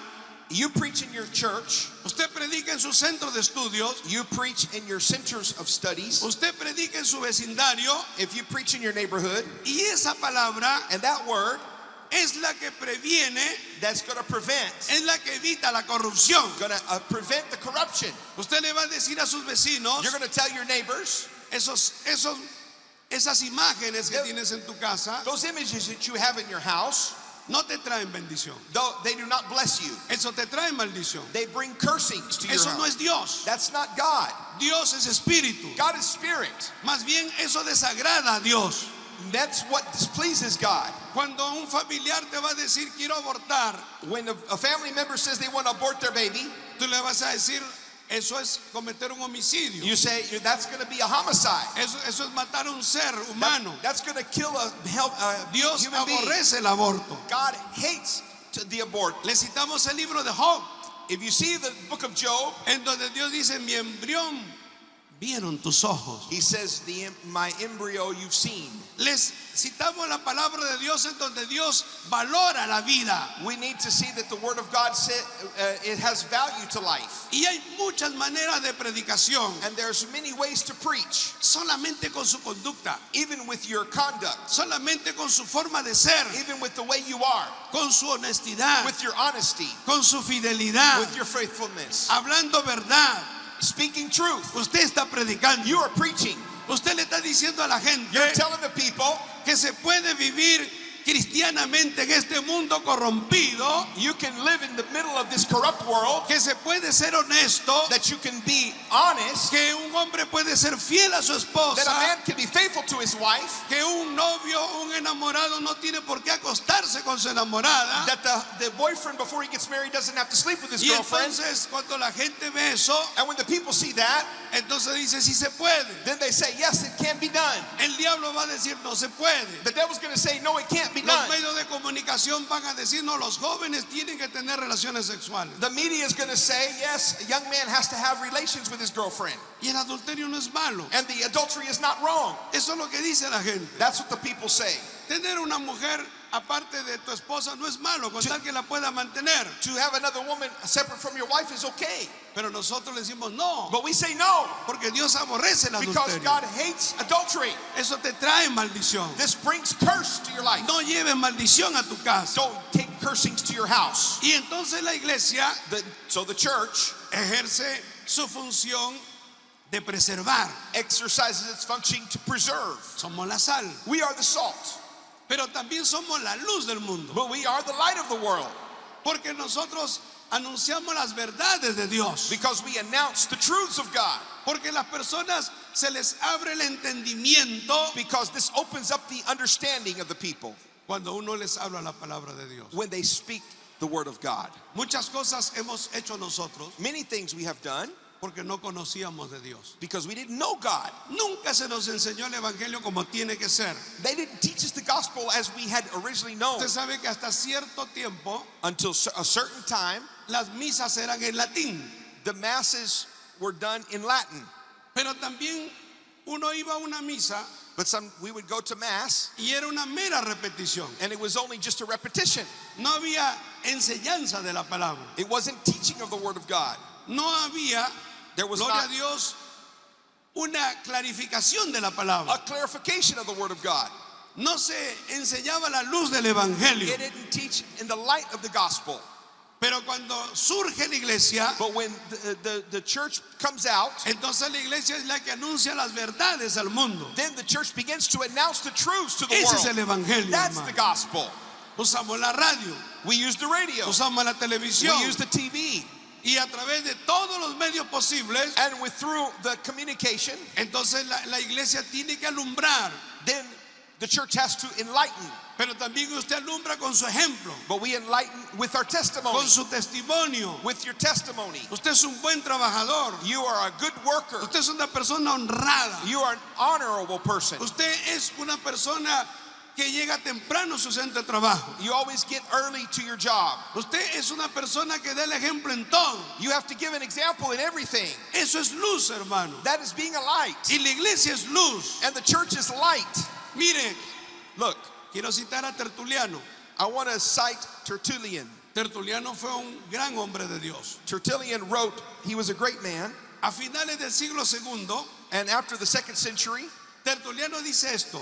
S2: You preach in your church,
S1: usted predica en su centro de estudios,
S2: you preach in your centers of studies,
S1: usted predica en su vecindario,
S2: if you preach in your neighborhood,
S1: y esa palabra
S2: and that word
S1: es la que previene,
S2: that's going to prevent,
S1: es la que evita la corrupción.
S2: going to prevent the corruption.
S1: Usted le va a decir a sus vecinos,
S2: You're going to tell your neighbors,
S1: esas imágenes que tienes en tu casa
S2: those images that you have in your house,
S1: no te traen bendición.
S2: though they do not bless you.
S1: Eso te trae maldición.
S2: They bring cursings to your
S1: Eso no
S2: house.
S1: es Dios.
S2: That's not God.
S1: Dios es espíritu.
S2: God is spirit.
S1: Más bien eso desagrada a Dios.
S2: That's what displeases God.
S1: Cuando un familiar te va a decir quiero abortar,
S2: When a family member says they want to abort their baby,
S1: tú le vas a decir eso es cometer un homicidio.
S2: you say that's going to be a homicide.
S1: Eso es matar a un ser humano.
S2: That's going to kill a
S1: Dios
S2: human being.
S1: aborrece el aborto.
S2: God hates the abort.
S1: Le citamos el libro de Job,
S2: If you see the book of Job,
S1: en donde Dios dice mi embrión vieron tus ojos.
S2: He says, my embryo you've seen.
S1: Les citamos la palabra de Dios en donde Dios valora la vida.
S2: We need to see that the word of God said it has value to life.
S1: Y hay muchas maneras de predicación,
S2: And there's many ways to preach,
S1: solamente con su conducta,
S2: even with your conduct,
S1: solamente con su forma de ser,
S2: even with the way you are,
S1: con su honestidad,
S2: with your honesty,
S1: con su fidelidad,
S2: with your faithfulness,
S1: hablando verdad.
S2: speaking truth.
S1: Usted está predicando.
S2: You are preaching.
S1: Usted le está diciendo a la gente
S2: You're telling the people
S1: que se puede vivir cristianamente en este mundo corrompido,
S2: you can live in the middle of this corrupt world,
S1: que se puede ser honesto,
S2: that you can be honest,
S1: que un hombre puede ser fiel a su
S2: that a
S1: esposa,
S2: man can be faithful to his wife,
S1: que un novio, un enamorado no tiene por qué acostarse con su enamorada.
S2: that the boyfriend before he gets married doesn't have to sleep with his
S1: Y
S2: girlfriend.
S1: entonces cuando la gente ve eso,
S2: And when the people see that,
S1: entonces dice sí se puede.
S2: then they say, yes, it can be done.
S1: El diablo va a decir no se puede.
S2: The devil's going to say, no, it can't be
S1: Los
S2: done.
S1: medios de comunicación van a decir no, los jóvenes tienen que tener relaciones sexuales.
S2: The media is going to say, yes, a young man has to have relations with his girlfriend.
S1: Y el adulterio no es malo.
S2: And the adultery is not wrong.
S1: Eso es lo que dice la gente.
S2: That's what the people say.
S1: Tener una mujer aparte de tu esposa no es malo, con tal que la pueda mantener.
S2: To have another woman separate from your wife is okay.
S1: Pero nosotros le decimos no,
S2: But we say no,
S1: porque Dios aborrece el
S2: because
S1: adulterio.
S2: God hates adultery.
S1: Eso te trae maldición.
S2: This brings curse to your life.
S1: No lleves maldición a tu casa.
S2: Don't take cursings to your house.
S1: Y entonces la iglesia
S2: So the church
S1: ejerce su función de preservar.
S2: exercises its function to preserve.
S1: Somos la sal,
S2: We are the salt,
S1: pero también somos la luz del mundo,
S2: but we are the light of the world,
S1: porque nosotros anunciamos las verdades de Dios,
S2: because we announce the truths of God,
S1: porque las personas se les abre el entendimiento
S2: because this opens up the understanding of the people
S1: cuando uno les habla la palabra de Dios.
S2: when they speak the word of God.
S1: Muchas cosas hemos hecho nosotros
S2: Many things we have done
S1: porque no conocíamos de Dios.
S2: because we didn't know God.
S1: Nunca se nos enseñó el evangelio como tiene que ser.
S2: They didn't teach us the gospel as we had originally known.
S1: Usted sabe que hasta cierto tiempo
S2: Until a certain time,
S1: las misas eran en latín,
S2: the masses were done in Latin.
S1: pero también uno iba a una misa
S2: But we would go to mass,
S1: y era una mera repetición.
S2: and it was only just a repetition.
S1: No había enseñanza de la palabra.
S2: It wasn't teaching of the word of God.
S1: No había,
S2: There was
S1: gloria
S2: not
S1: a Dios, una clarificación de la palabra.
S2: a clarification of the word of God.
S1: No se enseñaba la luz del evangelio.
S2: It didn't teach in the light of the gospel.
S1: Pero cuando surge la iglesia,
S2: But when the church comes out,
S1: entonces la iglesia es la que anuncia las verdades al mundo.
S2: then the church begins to announce the truths to the
S1: Ese es
S2: world.
S1: el evangelio,
S2: That's the
S1: hermano.
S2: gospel.
S1: Usamos la radio,
S2: We use the radio.
S1: usamos la
S2: We
S1: televisión
S2: use the TV.
S1: y a través de todos los medios posibles,
S2: And through the communication,
S1: entonces la iglesia tiene que alumbrar.
S2: then the church has to enlighten.
S1: Pero también usted alumbra con su ejemplo,
S2: But we enlighten with our testimony,
S1: con su testimonio.
S2: with your testimony.
S1: Usted es un buen trabajador.
S2: You are a good worker.
S1: Usted es una persona honrada.
S2: You are an honorable person.
S1: Usted es una persona que llega temprano a su centro de trabajo.
S2: You always get early to your job.
S1: Usted es una persona que da el ejemplo en todo.
S2: You have to give an example in everything.
S1: Eso es luz, hermano.
S2: That is being a light.
S1: Y la iglesia es luz.
S2: And the church is light.
S1: Mire,
S2: Look,
S1: quiero citar a Tertuliano.
S2: I want to cite Tertullian.
S1: Tertuliano fue un gran hombre de Dios.
S2: Tertullian wrote, he was a great man,
S1: A finales del siglo segundo,
S2: and after the 2nd century,
S1: Tertuliano dice esto.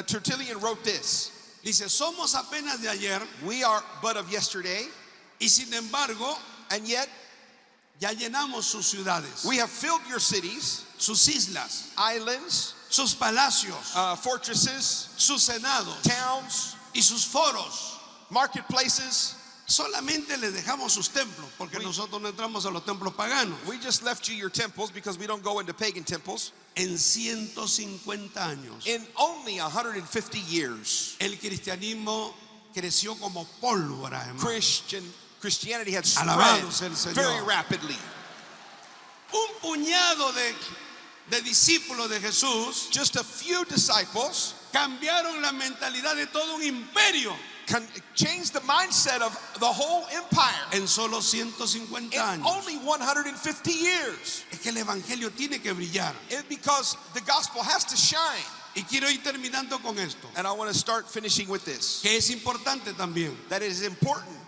S2: Tertullian wrote this.
S1: Dice, somos apenas de ayer
S2: We are but of yesterday,
S1: y sin embargo
S2: and yet
S1: ya llenamos sus ciudades,
S2: we have filled your cities,
S1: sus islas,
S2: islands,
S1: sus palacios,
S2: fortresses,
S1: sus senados
S2: towns,
S1: y sus foros.
S2: marketplaces.
S1: Solamente les dejamos sus templos, porque nosotros no entramos a los templos paganos.
S2: We just left you your temples because we don't go into pagan temples.
S1: En 150 años,
S2: In only 150 years,
S1: el cristianismo creció como pólvora, hermano.
S2: Christianity had
S1: Alabado sea el
S2: spread
S1: Señor.
S2: very rapidly.
S1: Un puñado de discípulos de Jesús
S2: Just a few disciples
S1: cambiaron la mentalidad de todo un imperio.
S2: changed the mindset of the whole empire
S1: en solo 150
S2: in
S1: años.
S2: only 150 years.
S1: Es que el evangelio tiene que brillar.
S2: Because the gospel has to shine.
S1: Y quiero ir terminando con esto,
S2: And I want to start finishing with this.
S1: que es importante también.
S2: That is important.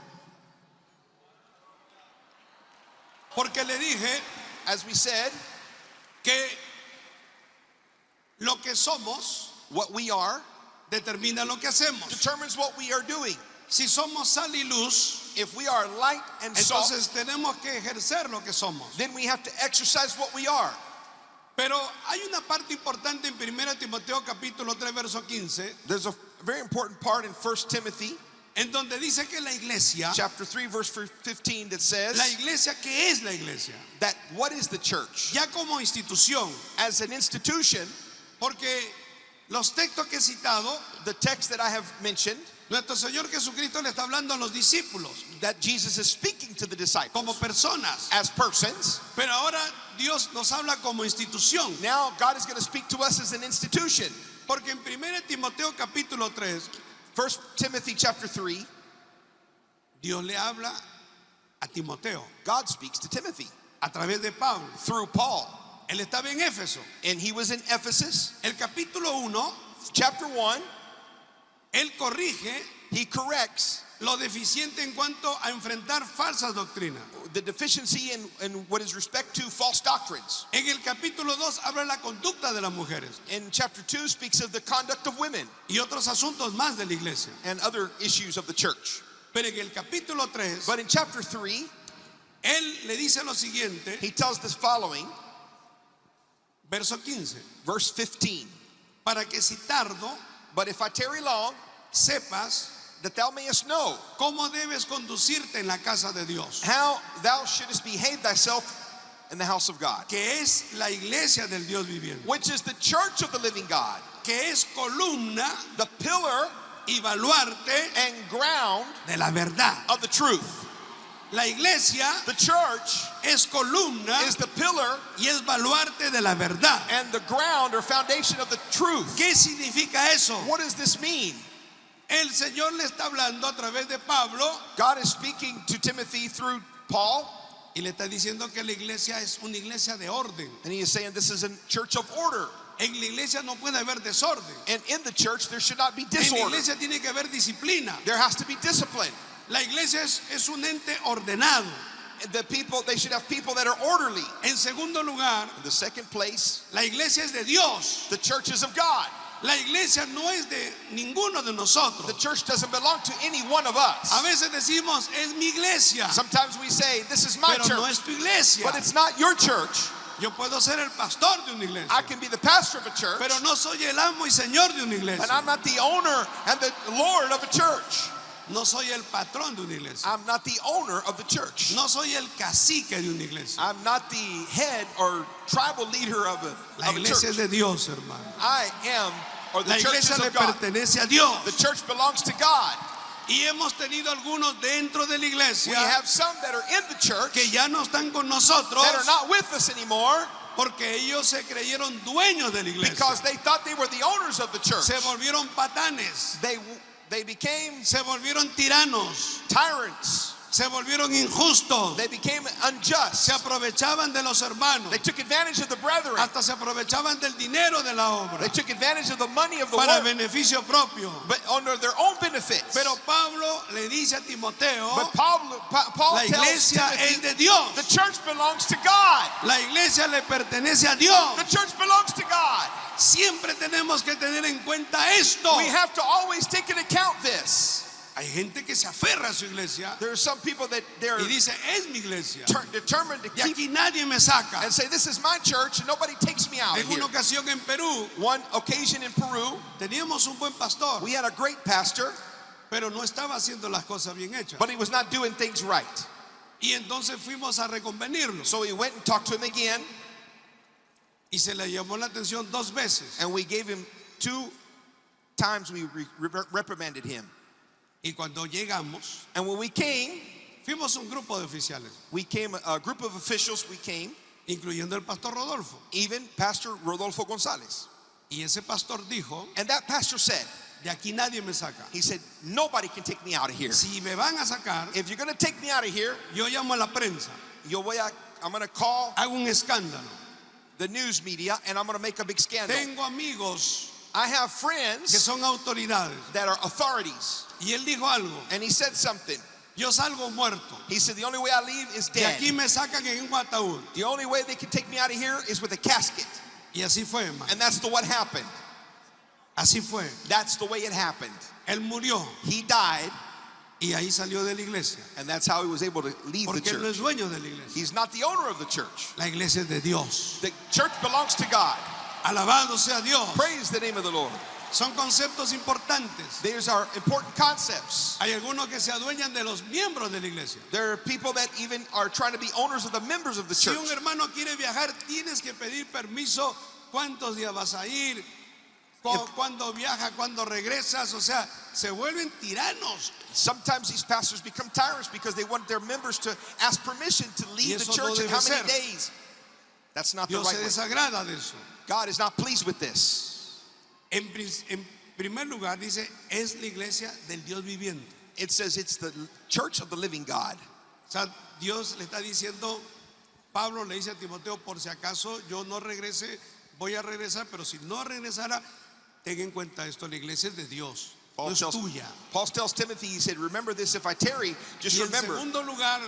S1: Porque le dije
S2: As we said,
S1: que lo que somos
S2: what we are
S1: determina lo que hacemos.
S2: determines what we are doing.
S1: Si somos sal y luz,
S2: If we are light and salt,
S1: entonces tenemos que ejercer lo que somos.
S2: then we have to exercise what we are.
S1: Pero hay una parte importante en 1 Timoteo capítulo 3 verso 15,
S2: There's a very important part in 1 Timothy
S1: en donde dice que la iglesia,
S2: chapter 3 verse 15 that says
S1: la iglesia, ¿qué es la iglesia?
S2: that what is the church?
S1: Ya como institución,
S2: As an institution,
S1: porque los textos que he citado,
S2: the text that I have mentioned,
S1: nuestro Señor Jesucristo le está hablando a los discípulos
S2: that Jesus is speaking to the disciples
S1: como personas,
S2: as persons.
S1: pero ahora Dios nos habla como institución,
S2: Now God is going to speak to us as an institution.
S1: porque en 1 Timoteo capítulo 3,
S2: 1 Timothy chapter 3,
S1: Dios le habla a Timoteo
S2: God speaks to Timothy
S1: a través de Pablo.
S2: through Paul.
S1: Él estaba en Éfeso.
S2: And he was in Ephesus.
S1: El capítulo 1,
S2: Chapter 1,
S1: él corrige
S2: he corrects
S1: lo deficiente en cuanto a enfrentar falsas doctrinas.
S2: the deficiency in what is respect to false doctrines.
S1: En el capítulo 2 habla de la conducta de las mujeres
S2: In chapter 2 speaks of the conduct of women
S1: y otros asuntos más de la iglesia.
S2: and other issues of the church.
S1: Pero en el capítulo 3,
S2: But in chapter 3,
S1: él le dice lo siguiente,
S2: he tells this following,
S1: verso 15,
S2: verse 15.
S1: para que si tardo,
S2: But if I tarry long,
S1: sepas
S2: that thou mayest know
S1: cómo debes conducirte en la casa de Dios,
S2: how thou shouldest behave thyself in the house of God,
S1: que es la iglesia del Dios viviente,
S2: which is the church of the living God,
S1: que es columna
S2: the pillar
S1: y baluarte
S2: and ground
S1: de la verdad.
S2: of the truth.
S1: La iglesia
S2: The church
S1: es columna
S2: is the pillar
S1: y es baluarte de la verdad.
S2: and the ground or foundation of the truth.
S1: ¿Qué significa eso?
S2: What does this mean?
S1: El Señor le está hablando a través de Pablo
S2: God is speaking to Timothy through Paul,
S1: y le está diciendo que la iglesia es una iglesia de orden.
S2: and he is saying this is a church of order.
S1: En la iglesia no puede haber desorden.
S2: And in the church, there should not be
S1: En la
S2: disorder.
S1: iglesia tiene que haber disciplina.
S2: There has to be discipline.
S1: La iglesia es un ente ordenado.
S2: The people, they should have people that are orderly.
S1: En segundo lugar,
S2: In the second place,
S1: la iglesia es de Dios.
S2: the church is of God.
S1: La iglesia no es de ninguno de nosotros.
S2: The church doesn't belong to any one of us.
S1: A veces decimos, es mi iglesia,
S2: Sometimes we say, this is my
S1: pero no
S2: church,
S1: es tu iglesia.
S2: but it's not your church.
S1: Yo puedo ser el pastor de una iglesia,
S2: I can be the pastor of a church,
S1: pero no soy el amo y señor de una
S2: and
S1: iglesia.
S2: I'm not the owner and the Lord of a church.
S1: No soy el patrón de una iglesia.
S2: I'm not the owner of the church.
S1: No soy el cacique de una iglesia.
S2: I'm not the head or tribal leader of
S1: La
S2: a
S1: iglesia es
S2: church.
S1: de Dios, hermano.
S2: I am, or the
S1: La
S2: church
S1: iglesia
S2: is
S1: le
S2: of God.
S1: pertenece a Dios.
S2: The church belongs to God.
S1: Y hemos tenido algunos dentro de la
S2: We
S1: iglesia
S2: have some that are in the church
S1: que ya no están con nosotros
S2: that are not with us anymore
S1: porque ellos se creyeron dueños de la iglesia.
S2: because they thought they were the owners of the church.
S1: Se volvieron patanes,
S2: They became
S1: se volvieron tiranos,
S2: tyrants.
S1: se volvieron injustos,
S2: They became unjust.
S1: se aprovechaban de los hermanos,
S2: They took advantage of the brethren.
S1: hasta se aprovechaban del dinero de la obra
S2: They took advantage of the money of the
S1: para
S2: work,
S1: beneficio propio.
S2: but under their own benefits.
S1: Pero Pablo le dice a Timoteo,
S2: But Paul
S1: la
S2: tells
S1: iglesia es
S2: Timothy,
S1: de Dios.
S2: the church belongs to God.
S1: La iglesia le pertenece a Dios.
S2: The church belongs to God.
S1: Siempre tenemos que tener en cuenta esto.
S2: We have to always take into account this.
S1: Hay gente que se aferra a su iglesia
S2: There are some people that they're
S1: y dice, es mi iglesia.
S2: determined to
S1: Y
S2: keep
S1: aquí nadie me saca.
S2: and say, this is my church and nobody takes me out
S1: En
S2: of here.
S1: una ocasión en Perú
S2: One occasion in Peru,
S1: teníamos un buen pastor,
S2: we had a great pastor,
S1: pero no estaba haciendo las cosas bien hechas.
S2: but he was not doing things right.
S1: Y entonces fuimos a reconvenirlo
S2: So we went and talked to him again,
S1: y se le llamó la atención 2 veces.
S2: and we gave him 2 times we reprimanded him.
S1: Y cuando llegamos,
S2: And when we came,
S1: fuimos un grupo de oficiales,
S2: a group of officials, we came,
S1: incluyendo el pastor Rodolfo.
S2: even Pastor Rodolfo Gonzalez.
S1: Y ese pastor dijo,
S2: And that pastor said,
S1: de aquí nadie me saca.
S2: He said, nobody can take me out of here.
S1: Si me van a sacar,
S2: If you're going to take me out of here,
S1: yo llamo a la prensa,
S2: I'm going to call
S1: hago un escándalo.
S2: the news media and I'm going to make a big scandal.
S1: Tengo amigos
S2: I have
S1: que
S2: friends
S1: son autoridades.
S2: that are authorities.
S1: Y él dijo algo,
S2: And he said something.
S1: yo salgo muerto.
S2: He said, the only way I leave is
S1: De
S2: dead.
S1: aquí me sacan en un ataúd.
S2: The only way they can take me out of here is with a casket.
S1: Y así fue, hermano.
S2: And that's what happened.
S1: Así fue.
S2: That's the way it happened.
S1: Él murió
S2: He died,
S1: y ahí salió de la iglesia.
S2: and that's how he was able to leave the
S1: Porque él no
S2: church.
S1: es dueño de la iglesia.
S2: He's not the owner of the church.
S1: La iglesia es de Dios.
S2: The church belongs to God.
S1: Alabado sea Dios.
S2: Praise the name of the Lord.
S1: Son conceptos importantes.
S2: These are important concepts.
S1: Hay algunos que se adueñan de los miembros de la iglesia.
S2: There are people that even are trying to be owners of the members of the
S1: Si
S2: church.
S1: un hermano quiere viajar, tienes que pedir permiso. ¿Cuántos días vas a ir? ¿Cuándo viaja? ¿Cuándo regresas? O sea, se vuelven tiranos.
S2: Sometimes these pastors become tyrants because they want their members to ask permission to leave the
S1: eso
S2: church
S1: no
S2: in how
S1: debe
S2: many
S1: ser.
S2: days. That's not the
S1: Dios
S2: right
S1: se
S2: way.
S1: desagrada de eso.
S2: God is not pleased with this.
S1: En primer lugar, dice, es la iglesia del Dios viviente.
S2: It says it's the church of the living God.
S1: O sea, Dios le está diciendo, Pablo le dice a Timoteo, por si acaso yo no regrese, voy a regresar, pero si no regresara, ten en cuenta esto, la iglesia es de Dios, no es tuya.
S2: Paul tells Timothy, he said, remember this, if I tarry, just
S1: Y en
S2: remember.
S1: segundo lugar,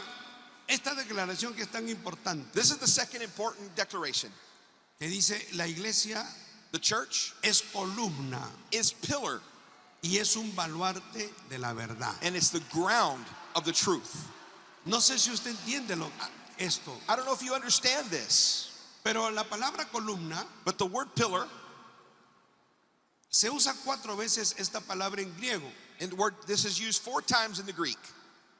S1: esta declaración que es tan importante,
S2: This is the second important declaration.
S1: que dice, la iglesia
S2: The church
S1: es columna
S2: is pillar,
S1: y es un baluarte de la verdad.
S2: and it's the ground of the truth.
S1: No sé si usted entiende esto,
S2: I don't know if you understand this,
S1: pero la palabra columna,
S2: but the word pillar,
S1: se usa 4 veces esta palabra en griego,
S2: and the word, this is used 4 times in the Greek.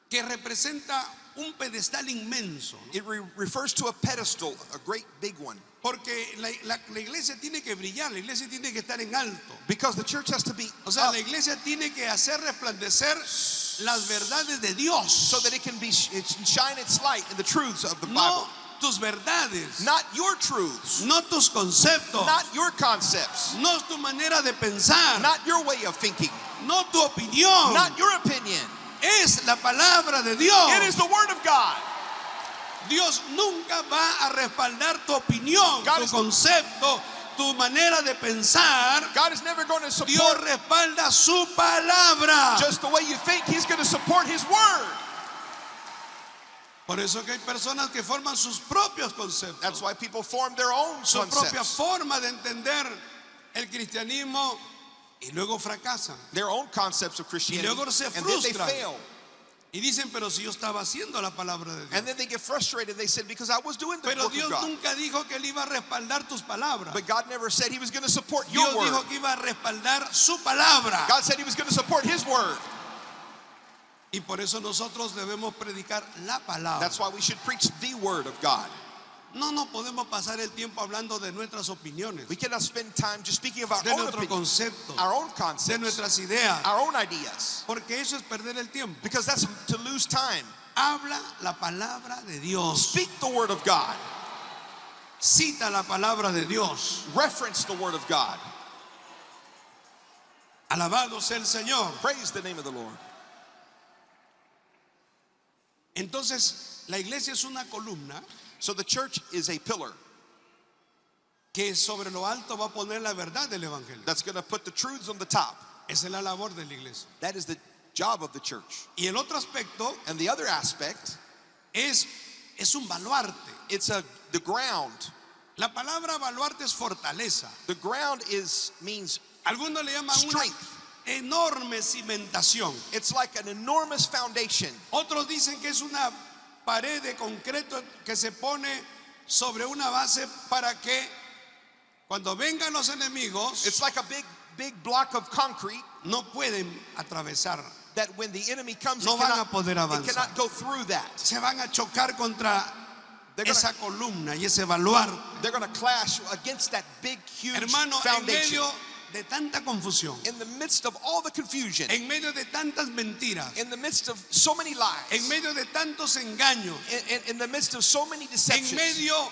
S1: que representa un pedestal inmenso, ¿no?
S2: It refers to a pedestal, a great big one.
S1: Porque la iglesia tiene que brillar, la iglesia tiene que estar en alto.
S2: Because the church has to be
S1: O sea,
S2: up
S1: la iglesia tiene que hacer resplandecer las verdades de Dios.
S2: so that it can be shine its light in the truths of the Bible.
S1: No tus verdades,
S2: Not your truths,
S1: no tus conceptos,
S2: not your concepts,
S1: no tu manera de pensar,
S2: not your way of thinking,
S1: no tu opinión.
S2: not your opinion.
S1: Es la palabra de Dios.
S2: It is the word of God.
S1: Dios nunca va a respaldar tu opinión,
S2: God
S1: tu
S2: is-
S1: concepto, tu manera de pensar.
S2: God is never going to
S1: Dios
S2: support
S1: respalda su palabra.
S2: just the way you think. He's going to support his word.
S1: Por eso que hay personas que forman sus propios conceptos,
S2: That's why people form their own
S1: su propia
S2: concepts,
S1: forma de entender el cristianismo y luego fracasan.
S2: their own concepts of Christianity,
S1: Y luego se
S2: and then they
S1: frustran.
S2: fail.
S1: Y dicen, pero si yo estaba haciendo la palabra de Dios.
S2: And then they get frustrated. They said, because I was doing the
S1: Pero
S2: work
S1: Dios
S2: of God.
S1: nunca dijo que Él iba a respaldar tus palabras.
S2: But God never said he was going to support your
S1: Dios
S2: word.
S1: dijo que iba a respaldar su palabra.
S2: God said he was going to support his word.
S1: Y por eso nosotros debemos predicar la palabra.
S2: That's why we should preach the word of God.
S1: No podemos pasar el tiempo hablando de nuestras opiniones,
S2: We cannot spend time just speaking of our
S1: de
S2: own
S1: nuestros
S2: opinions,
S1: conceptos,
S2: our own
S1: de
S2: concepts,
S1: nuestras ideas,
S2: our own ideas,
S1: porque eso es perder el tiempo.
S2: because that's to lose time.
S1: Habla la palabra de Dios.
S2: Speak the word of God.
S1: Cita la palabra de Dios.
S2: Reference the word of God.
S1: Alabado sea el Señor.
S2: Praise the name of the Lord.
S1: Entonces, la iglesia es una columna
S2: So the church is a pillar
S1: que sobre lo alto va a poner la verdad del evangelio.
S2: that's going to put the truths on the top.
S1: Esa es la labor de la iglesia.
S2: That is the job of the church.
S1: Y el otro aspecto
S2: And the other aspect,
S1: es un baluarte.
S2: it's the ground.
S1: La palabra baluarte es fortaleza.
S2: The ground means
S1: Algunos le llaman una
S2: strength.
S1: enorme cimentación.
S2: It's like an enormous foundation.
S1: Otros dicen que es una pared de concreto que se pone sobre una base para que cuando vengan los enemigos
S2: It's like a big block of concrete
S1: no pueden atravesar,
S2: that when the enemy comes,
S1: no
S2: it
S1: van a
S2: cannot,
S1: poder
S2: it
S1: avanzar.
S2: cannot go through that.
S1: Se van a chocar contra
S2: They're
S1: esa columna y ese baluarte.
S2: going to clash against that big, huge
S1: Hermano, en
S2: foundation.
S1: medio de tanta confusión,
S2: In the midst of all the confusion,
S1: en medio de tantas mentiras,
S2: in the midst of so many lies,
S1: en medio de tantos engaños,
S2: in the midst of so many
S1: en
S2: deceptions,
S1: medio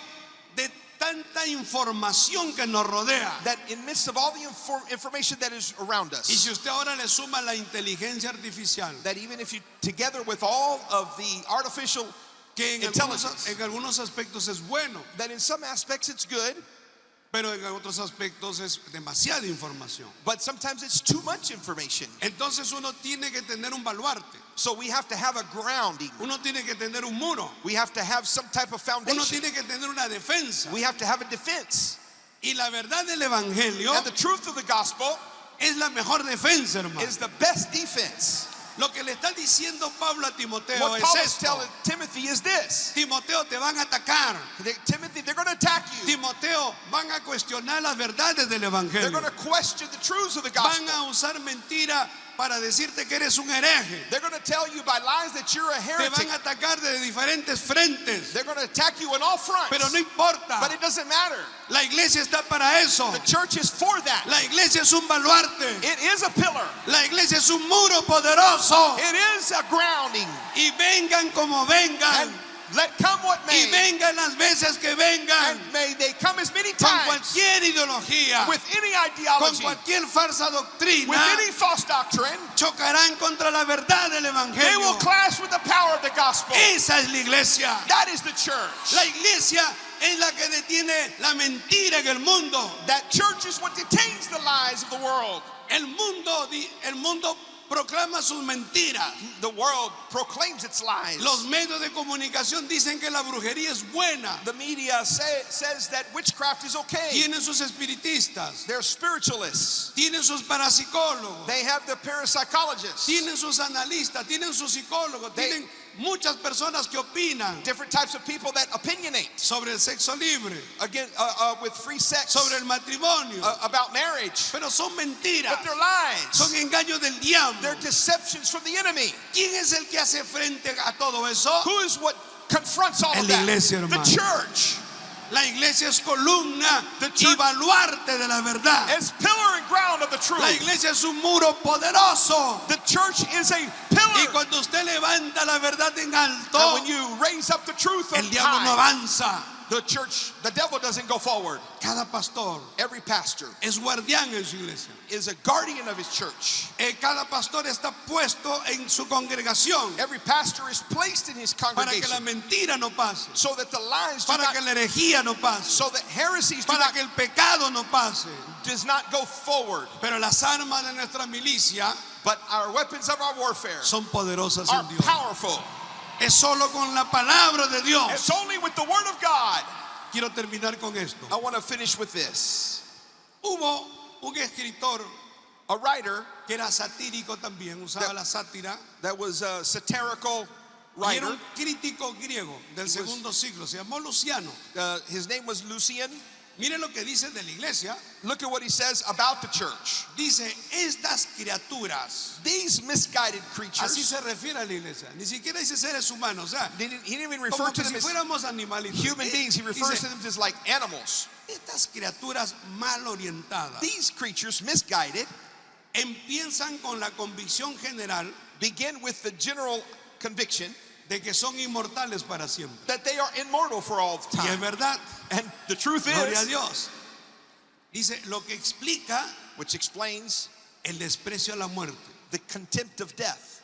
S1: de tanta información que nos rodea.
S2: that in midst of all the information that is around
S1: Y
S2: us,
S1: si usted ahora le suma la inteligencia artificial,
S2: that even if you, together with all of the artificial,
S1: que
S2: intelligence,
S1: en algunos aspectos es bueno,
S2: that in some aspects it's good,
S1: pero en otros aspectos es demasiada información.
S2: but sometimes it's too much information.
S1: Entonces uno tiene que tener un baluarte,
S2: So we have to have a grounding.
S1: uno tiene que tener un muro,
S2: We have to have some type of
S1: uno
S2: foundation.
S1: tiene que tener una defensa.
S2: We have to have a defense.
S1: Y la verdad del evangelio
S2: And the truth of the gospel
S1: es la mejor defensa, hermano.
S2: is the best defense.
S1: Lo que le está diciendo Pablo a Timoteo
S2: What
S1: es
S2: Paul is
S1: esto.
S2: telling Timothy is this.
S1: Timoteo, te van a atacar.
S2: Timothy, they're going to attack you.
S1: Timoteo, van a cuestionar las verdades del
S2: They're
S1: evangelio.
S2: going to question the truths of the
S1: Van
S2: gospel.
S1: a usar mentira para decirte que eres un hereje.
S2: They're going to tell you by lies that you're a
S1: Te
S2: heretic.
S1: van a atacar de diferentes frentes.
S2: They're going to attack you on all fronts.
S1: Pero no importa.
S2: But it doesn't matter.
S1: La iglesia está para eso.
S2: The church is for that.
S1: La iglesia es un baluarte.
S2: It is a pillar.
S1: La iglesia es un muro poderoso.
S2: It is a grounding.
S1: Y vengan como vengan.
S2: And let come what
S1: Y
S2: may.
S1: vengan las veces que vengan.
S2: And may they come as many
S1: Con
S2: times
S1: cualquier ideología.
S2: with any
S1: Con
S2: ideology,
S1: cualquier falsa doctrina.
S2: with any false doctrine.
S1: Chocarán contra la verdad del
S2: They will
S1: evangelio.
S2: clash with the power of the gospel.
S1: Esa es la iglesia.
S2: That is the church.
S1: La iglesia es la que detiene la mentira en el mundo.
S2: That church is what detains the lies of the world.
S1: El mundo proclama sus mentiras.
S2: The world proclaims its lies.
S1: Los medios de comunicación dicen que la brujería es buena.
S2: The media says that witchcraft is okay.
S1: Tienen sus espiritistas,
S2: They're spiritualists.
S1: tienen sus parapsicólogos,
S2: They have the parapsychologists.
S1: tienen sus analistas, tienen sus psicólogos,
S2: They-
S1: tienen muchas personas que opinan
S2: Different types of people that opinionate
S1: sobre el sexo libre,
S2: again with free sex,
S1: sobre el matrimonio.
S2: about marriage.
S1: Pero son mentiras,
S2: But they're lies.
S1: son engaños del diablo.
S2: They're deceptions from the enemy.
S1: ¿Quién es el que hace frente a todo eso?
S2: Who is what confronts all
S1: En
S2: of
S1: la
S2: that?
S1: iglesia,
S2: The
S1: hermano.
S2: church.
S1: La iglesia es columna
S2: The
S1: y
S2: church-
S1: baluarte de la verdad.
S2: It's pillar and ground of the truth.
S1: La iglesia es un muro poderoso.
S2: The church is a
S1: Y
S2: pillar.
S1: cuando usted levanta la verdad en
S2: And
S1: alto,
S2: when you raise up the truth
S1: el
S2: on
S1: diablo no
S2: high,
S1: avanza.
S2: the church, the devil doesn't go forward.
S1: Cada pastor
S2: Every pastor
S1: es guardián en su iglesia.
S2: is a guardian of his church.
S1: Cada pastor está puesto en su congregación
S2: Every pastor is placed in his
S1: para que la
S2: congregation
S1: mentira no pase,
S2: so that the lies do
S1: para
S2: not,
S1: que la herejía no pase,
S2: so that heresies do
S1: para
S2: not,
S1: que el pecado no pase.
S2: does not go forward.
S1: Pero las armas de nuestra milicia
S2: But our weapons of our warfare
S1: son poderosas
S2: are
S1: en Dios.
S2: powerful.
S1: Es solo con la palabra de Dios.
S2: It's only with the word of God.
S1: Quiero terminar con esto.
S2: I want to finish with this.
S1: Hubo un escritor
S2: A writer
S1: que era satírico también, usaba la sátira,
S2: that was a satirical
S1: y era
S2: writer.
S1: un crítico griego del segundo siglo, se llamó Luciano.
S2: His name was Lucian.
S1: Mire lo que dice de la iglesia.
S2: Look at what he says about the church.
S1: Dice, estas criaturas,
S2: These misguided
S1: así
S2: creatures,
S1: se refiere a la iglesia, ni siquiera dice seres humanos, o sea,
S2: he didn't even
S1: como
S2: refer to
S1: que
S2: them
S1: si
S2: as
S1: fuéramos animalitos.
S2: human beings. He refers to
S1: Dice,
S2: them as like animals.
S1: estas criaturas mal orientadas
S2: These creatures, misguided,
S1: empiezan con la convicción general
S2: begin with the general conviction
S1: de que son inmortales para siempre.
S2: that they are immortal for all
S1: Y es
S2: time.
S1: verdad,
S2: And the truth
S1: gloria a
S2: is,
S1: Dios. Dice, lo que explica
S2: which explains
S1: el desprecio a la muerte.
S2: the contempt of death.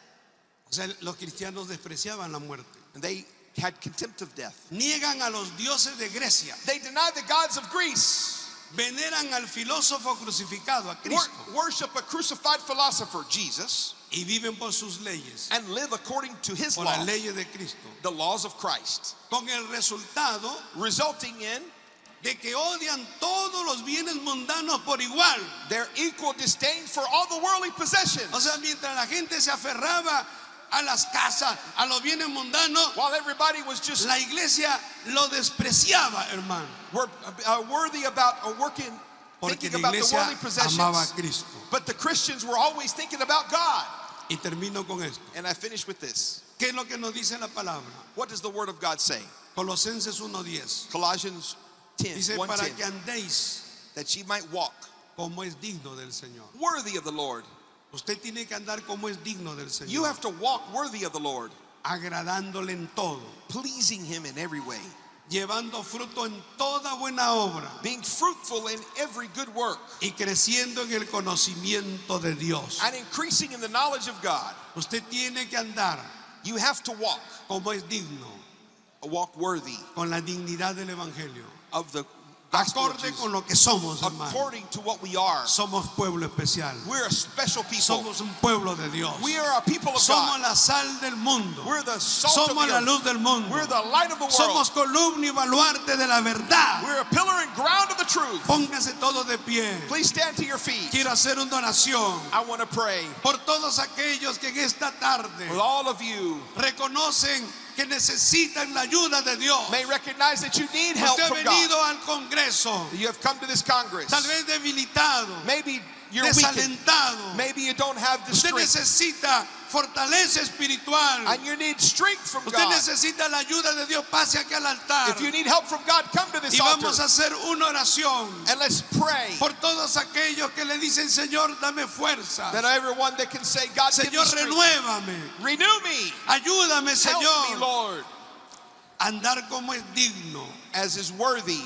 S1: O sea, los cristianos despreciaban la muerte.
S2: And they had contempt of death.
S1: Niegan a los dioses de Grecia.
S2: They denied the gods of Greece.
S1: Veneran al filósofo crucificado, a Cristo.
S2: Worship a crucified philosopher, Jesus,
S1: Y viven por sus leyes,
S2: and live according to his
S1: por las
S2: laws,
S1: leyes de Cristo.
S2: the laws of Christ,
S1: Con el resultado
S2: resulting in
S1: de que odian todos los bienes mundanos por igual.
S2: their equal disdain for all the worldly possessions.
S1: O sea, mientras la gente se aferraba a las casas, a los bienes mundanos,
S2: While everybody was just
S1: la iglesia lo despreciaba, hermano.
S2: worthy about or working,
S1: Porque
S2: thinking
S1: la
S2: about the
S1: iglesia
S2: worldly
S1: amaba
S2: possessions,
S1: a Cristo.
S2: but the Christians were always thinking about God.
S1: Y termino con esto.
S2: And I finish with this.
S1: ¿Qué es lo que nos dice la palabra?
S2: What does the word of God say?
S1: Colosenses 1:10.
S2: Colossians 10,
S1: Dice, para
S2: 1:10,
S1: que andéis
S2: that ye might walk
S1: como es digno del Señor.
S2: worthy of the Lord.
S1: Usted tiene que andar como es digno del Señor.
S2: You have to walk worthy of the Lord,
S1: Agradándole en todo.
S2: pleasing him in every way.
S1: llevando fruto en toda buena obra
S2: being fruitful in every good work,
S1: y creciendo en el conocimiento de Dios.
S2: and increasing in the knowledge of God.
S1: Usted tiene que andar
S2: You have to walk
S1: como es digno,
S2: a walk worthy
S1: con la dignidad del Evangelio,
S2: of the gospel of
S1: acorde
S2: Jesus,
S1: con lo que somos, hermano.
S2: according to what we are.
S1: Somos pueblo especial,
S2: We're a special people.
S1: somos un pueblo de Dios,
S2: We are a people of
S1: somos
S2: God.
S1: la sal del mundo,
S2: We're the salt of
S1: somos
S2: the
S1: la
S2: earth.
S1: luz del mundo,
S2: We're the light of the world.
S1: somos columna y baluarte de la verdad.
S2: We're a pillar and ground of the truth.
S1: Póngase todo de pie.
S2: Please stand to your feet.
S1: Quiero hacer una oración
S2: I want to pray
S1: por todos aquellos que en esta tarde
S2: with all of you.
S1: reconocen que necesitan la ayuda de Dios.
S2: May recognize that you need help
S1: Usted ha
S2: from
S1: venido
S2: God.
S1: al Congreso,
S2: You have come to this Congress.
S1: tal vez debilitado,
S2: Maybe you're weakened.
S1: desalentado.
S2: Maybe you don't have the
S1: Usted
S2: strength.
S1: necesita fortaleza espiritual.
S2: And you need strength from
S1: Usted
S2: God.
S1: necesita la ayuda de Dios. Pase aquí al altar
S2: If you need help from God, come to this
S1: y
S2: altar.
S1: vamos a hacer una oración
S2: And let's pray
S1: por todos aquellos que le dicen: Señor, dame fuerza.
S2: that everyone that can say, God, give me
S1: Señor,
S2: strength.
S1: renuévame.
S2: Renew me.
S1: Ayúdame,
S2: Help me,
S1: Señor,
S2: Lord,
S1: a andar como es digno,
S2: as is worthy,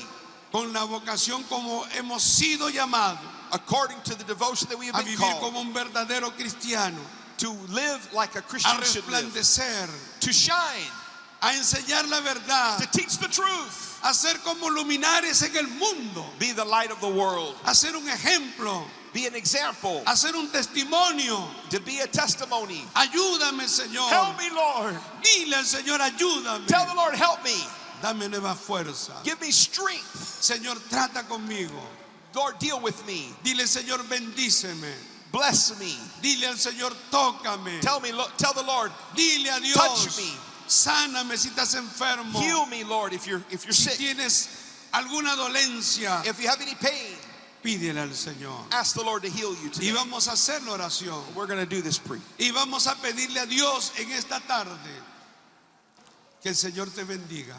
S1: con la vocación como hemos sido llamados,
S2: according to the devotion that we
S1: a
S2: have been
S1: vivir
S2: called,
S1: como un verdadero cristiano,
S2: to live like a
S1: a
S2: Christian should live,
S1: resplandecer,
S2: to shine,
S1: a enseñar la verdad,
S2: to teach the truth,
S1: a ser como luminares en el mundo,
S2: be the light of the world,
S1: a ser un ejemplo,
S2: be an example,
S1: a ser un testimonio.
S2: to be a testimony.
S1: Ayúdame, Señor.
S2: Help me, Lord.
S1: Dile al Señor: ayúdame.
S2: Tell the Lord, help me.
S1: Dame nueva fuerza.
S2: Give me strength.
S1: Señor, trata conmigo.
S2: Lord, deal with me.
S1: Dile: Señor, bendíceme.
S2: Bless me.
S1: Dile al Señor: tócame.
S2: Tell the Lord,
S1: Dile a Dios:
S2: touch me.
S1: sáname si estás enfermo.
S2: Heal me, Lord, if you're
S1: Si
S2: sick.
S1: tienes alguna dolencia,
S2: If you have any pain,
S1: pídele al Señor.
S2: ask the Lord to heal you
S1: Y
S2: today.
S1: vamos a hacer la oración.
S2: We're going to do this pre.
S1: Y vamos a pedirle a Dios en esta tarde que el Señor te bendiga,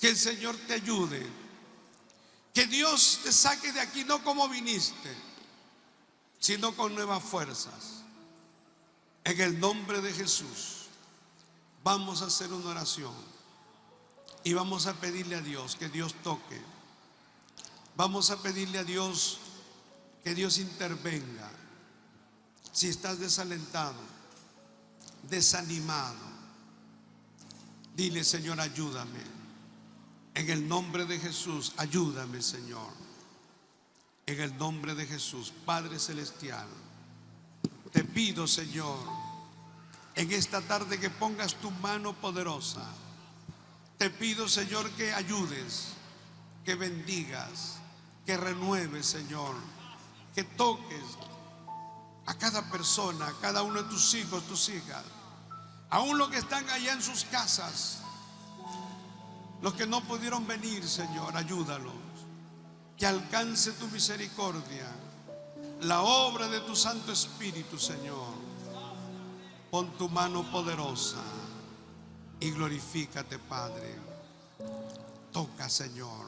S1: que el Señor te ayude, que Dios te saque de aquí no como viniste, sino con nuevas fuerzas. En el nombre de Jesús vamos a hacer una oración y vamos a pedirle a Dios que Dios toque. Vamos a pedirle a Dios que Dios intervenga. Si estás desalentado, desanimado, dile: Señor, ayúdame. En el nombre de Jesús, ayúdame, Señor. En el nombre de Jesús, Padre Celestial, te pido, Señor, en esta tarde que pongas tu mano poderosa. Te pido, Señor, que ayudes, que bendigas, que renueves, Señor, que toques a cada persona, a cada uno de tus hijos, tus hijas, aún los que están allá en sus casas, los que no pudieron venir, Señor, ayúdalos, que alcance tu misericordia, la obra de tu Santo Espíritu, Señor. Pon tu mano poderosa y glorifícate, Padre. Toca, Señor,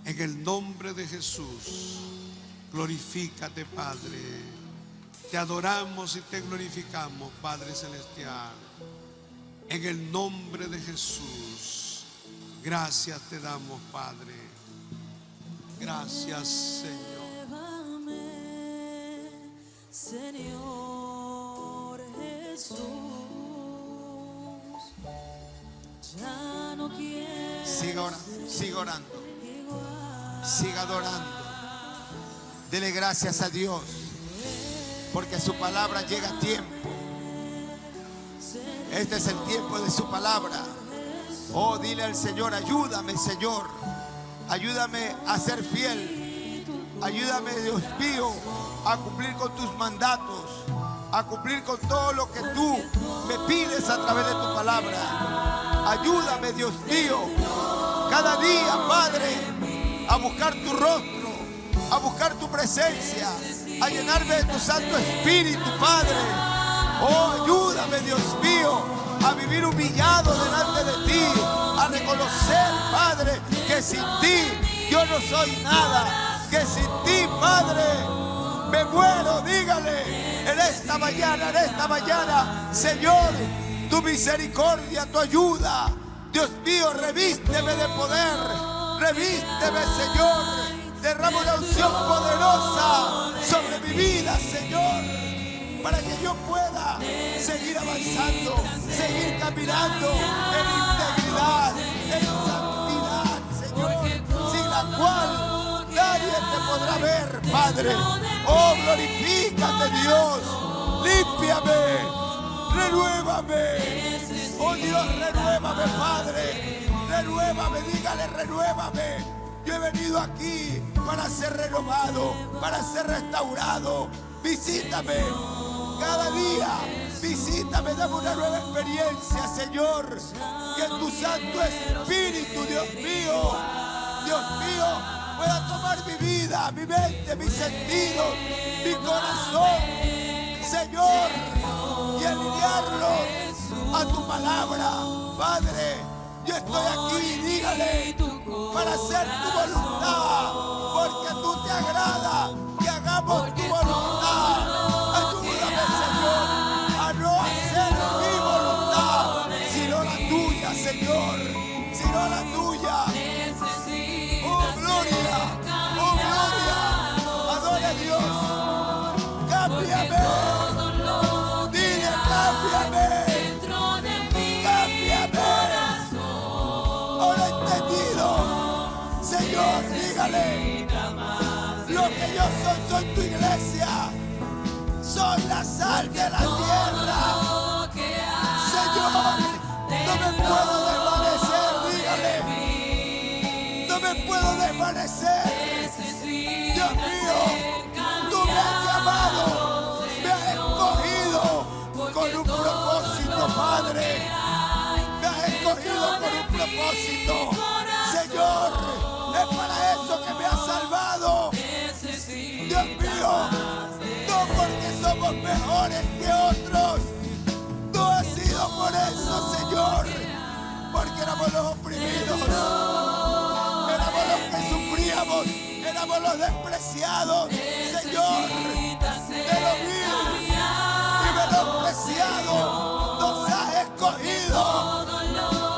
S1: en el nombre de Jesús. Glorifícate, Padre. Te adoramos y te glorificamos, Padre Celestial. En el nombre de Jesús. Gracias te damos, Padre. Gracias, Señor.
S3: Llévame, Señor Jesús. Ya no quiero
S4: Siga orando, siga orando,
S3: igual.
S4: siga adorando. Dele gracias a Dios, porque su palabra llega a tiempo. Este es el tiempo de su palabra. Oh, dile al Señor: ayúdame, Señor. Ayúdame a ser fiel. Ayúdame, Dios mío, a cumplir con tus mandatos, a cumplir con todo lo que tú me pides a través de tu palabra. Ayúdame, Dios mío, cada día, Padre, a buscar tu rostro, a buscar tu presencia, a llenarme de tu Santo Espíritu, Padre. Oh, ayúdame, Dios mío, a vivir humillado delante de ti, a reconocer, Padre, que sin ti yo no soy nada, que sin ti, Padre, me muero. Dígale en esta mañana, Señor, tu misericordia, tu ayuda, Dios mío, revísteme de poder. Revísteme, Señor. Derrama una unción poderosa sobre mi vida, Señor, para que yo pueda seguir avanzando, seguir caminando en integridad, en santidad, Señor, sin la cual nadie te podrá ver, Padre. Oh, glorifícate, Dios. Límpiame, renuévame. Oh, Dios, renuévame, Padre. Renuévame, dígale, renuévame. Yo he venido aquí para ser renovado, para ser restaurado. Visítame cada día, visítame, dame una nueva experiencia, Señor. Que tu Santo Espíritu, Dios mío, pueda tomar mi vida, mi mente, mis sentidos, mi corazón, Señor, y alinearlos a tu palabra, Padre. Yo estoy aquí, dígale, para hacer tu voluntad, porque tú te agrada que hagamos tu voluntad. Ayúdame, Señor, a no hacer mi voluntad, sino la tuya, Señor, sino la tuya. Oh, gloria, adore a Dios. Cámbiame, dile, cámbiame. Ahora he entendido, Señor, dígale, lo que yo soy tu iglesia, soy la sal de la tierra. Señor, no me puedo desvanecer, dígale, no me puedo desvanecer. Dios mío, tú me has llamado, me has escogido con un propósito, Padre. Me has escogido con un propósito, Señor. Es para eso que me has salvado. Dios mío, no porque somos mejores que otros. No ha sido por eso, Señor. Porque éramos los oprimidos, éramos los que sufríamos, éramos los despreciados, Señor, de lo vil y menospreciado. Nos has escogido.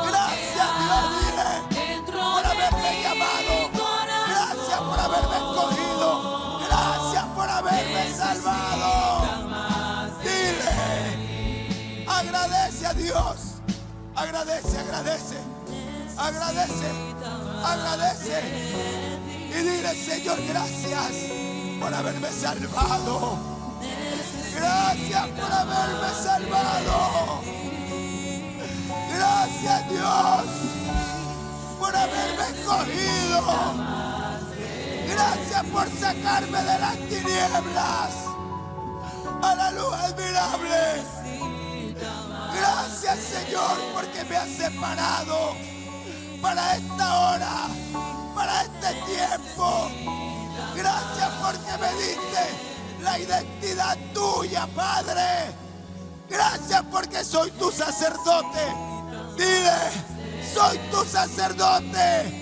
S4: Gracias, Dios, dile, por haberme llamado. Gracias por haberme escogido. Gracias por haberme salvado. Dile, agradece a Dios. Agradece, agradece, agradece, agradece. Y dile, Señor, gracias por haberme salvado. Gracias por haberme salvado. Gracias, Dios, por haberme escogido. Gracias por sacarme de las tinieblas a la luz admirable. Gracias, Señor, porque me has separado para esta hora, para este tiempo. Gracias porque me diste la identidad tuya, Padre. Gracias porque soy tu sacerdote. Dile, soy tu sacerdote.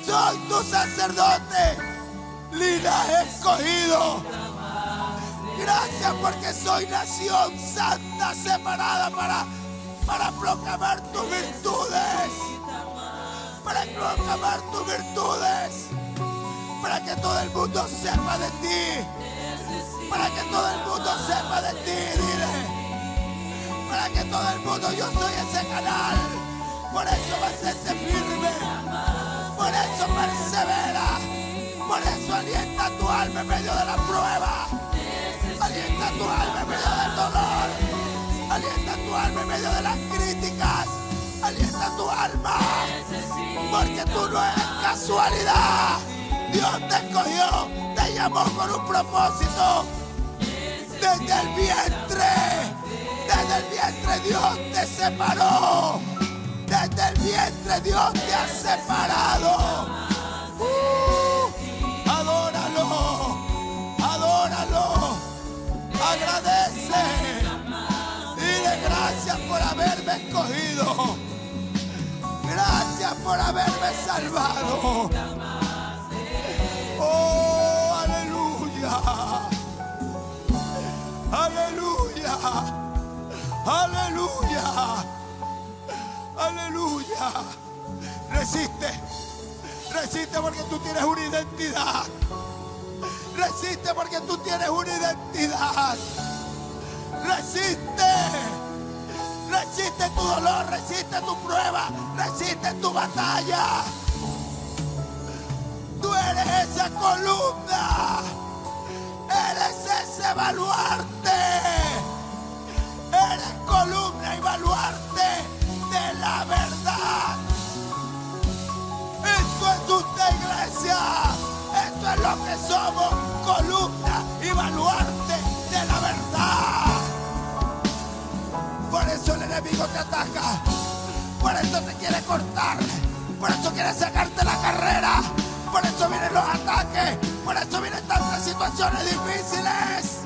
S4: Soy tu sacerdote. Linaje escogido. Gracias porque soy nación santa separada para proclamar tus virtudes. Para proclamar tus virtudes. Para que todo el mundo sepa de ti. Para que todo el mundo sepa de ti, dile. Para que todo el mundo, yo soy ese canal. Por eso mantente firme. Por eso persevera. Por eso alienta tu alma en medio de la prueba. Alienta tu alma en medio del dolor. Alienta tu alma en medio de las críticas. Alienta tu alma. Porque tú no eres casualidad. Dios te escogió, te llamó con un propósito. Desde el vientre Dios te separó. Desde el vientre Dios te ha separado. Adóralo, adóralo, agradece. Dile gracias por haberme escogido. Gracias por haberme salvado. Oh, aleluya. Aleluya. Aleluya. Aleluya. Resiste. Resiste porque tú tienes una identidad. Resiste porque tú tienes una identidad. Resiste. Resiste tu dolor, resiste tu prueba, resiste tu batalla. Tú eres esa columna. Eres ese baluarte. Eres columna y baluarte de la verdad. Eso es usted, iglesia. Esto es lo que somos, columna y baluarte de la verdad. Por eso el enemigo te ataca. Por eso te quiere cortar. Por eso quiere sacarte la carrera. Por eso vienen los ataques. Por eso vienen tantas situaciones difíciles.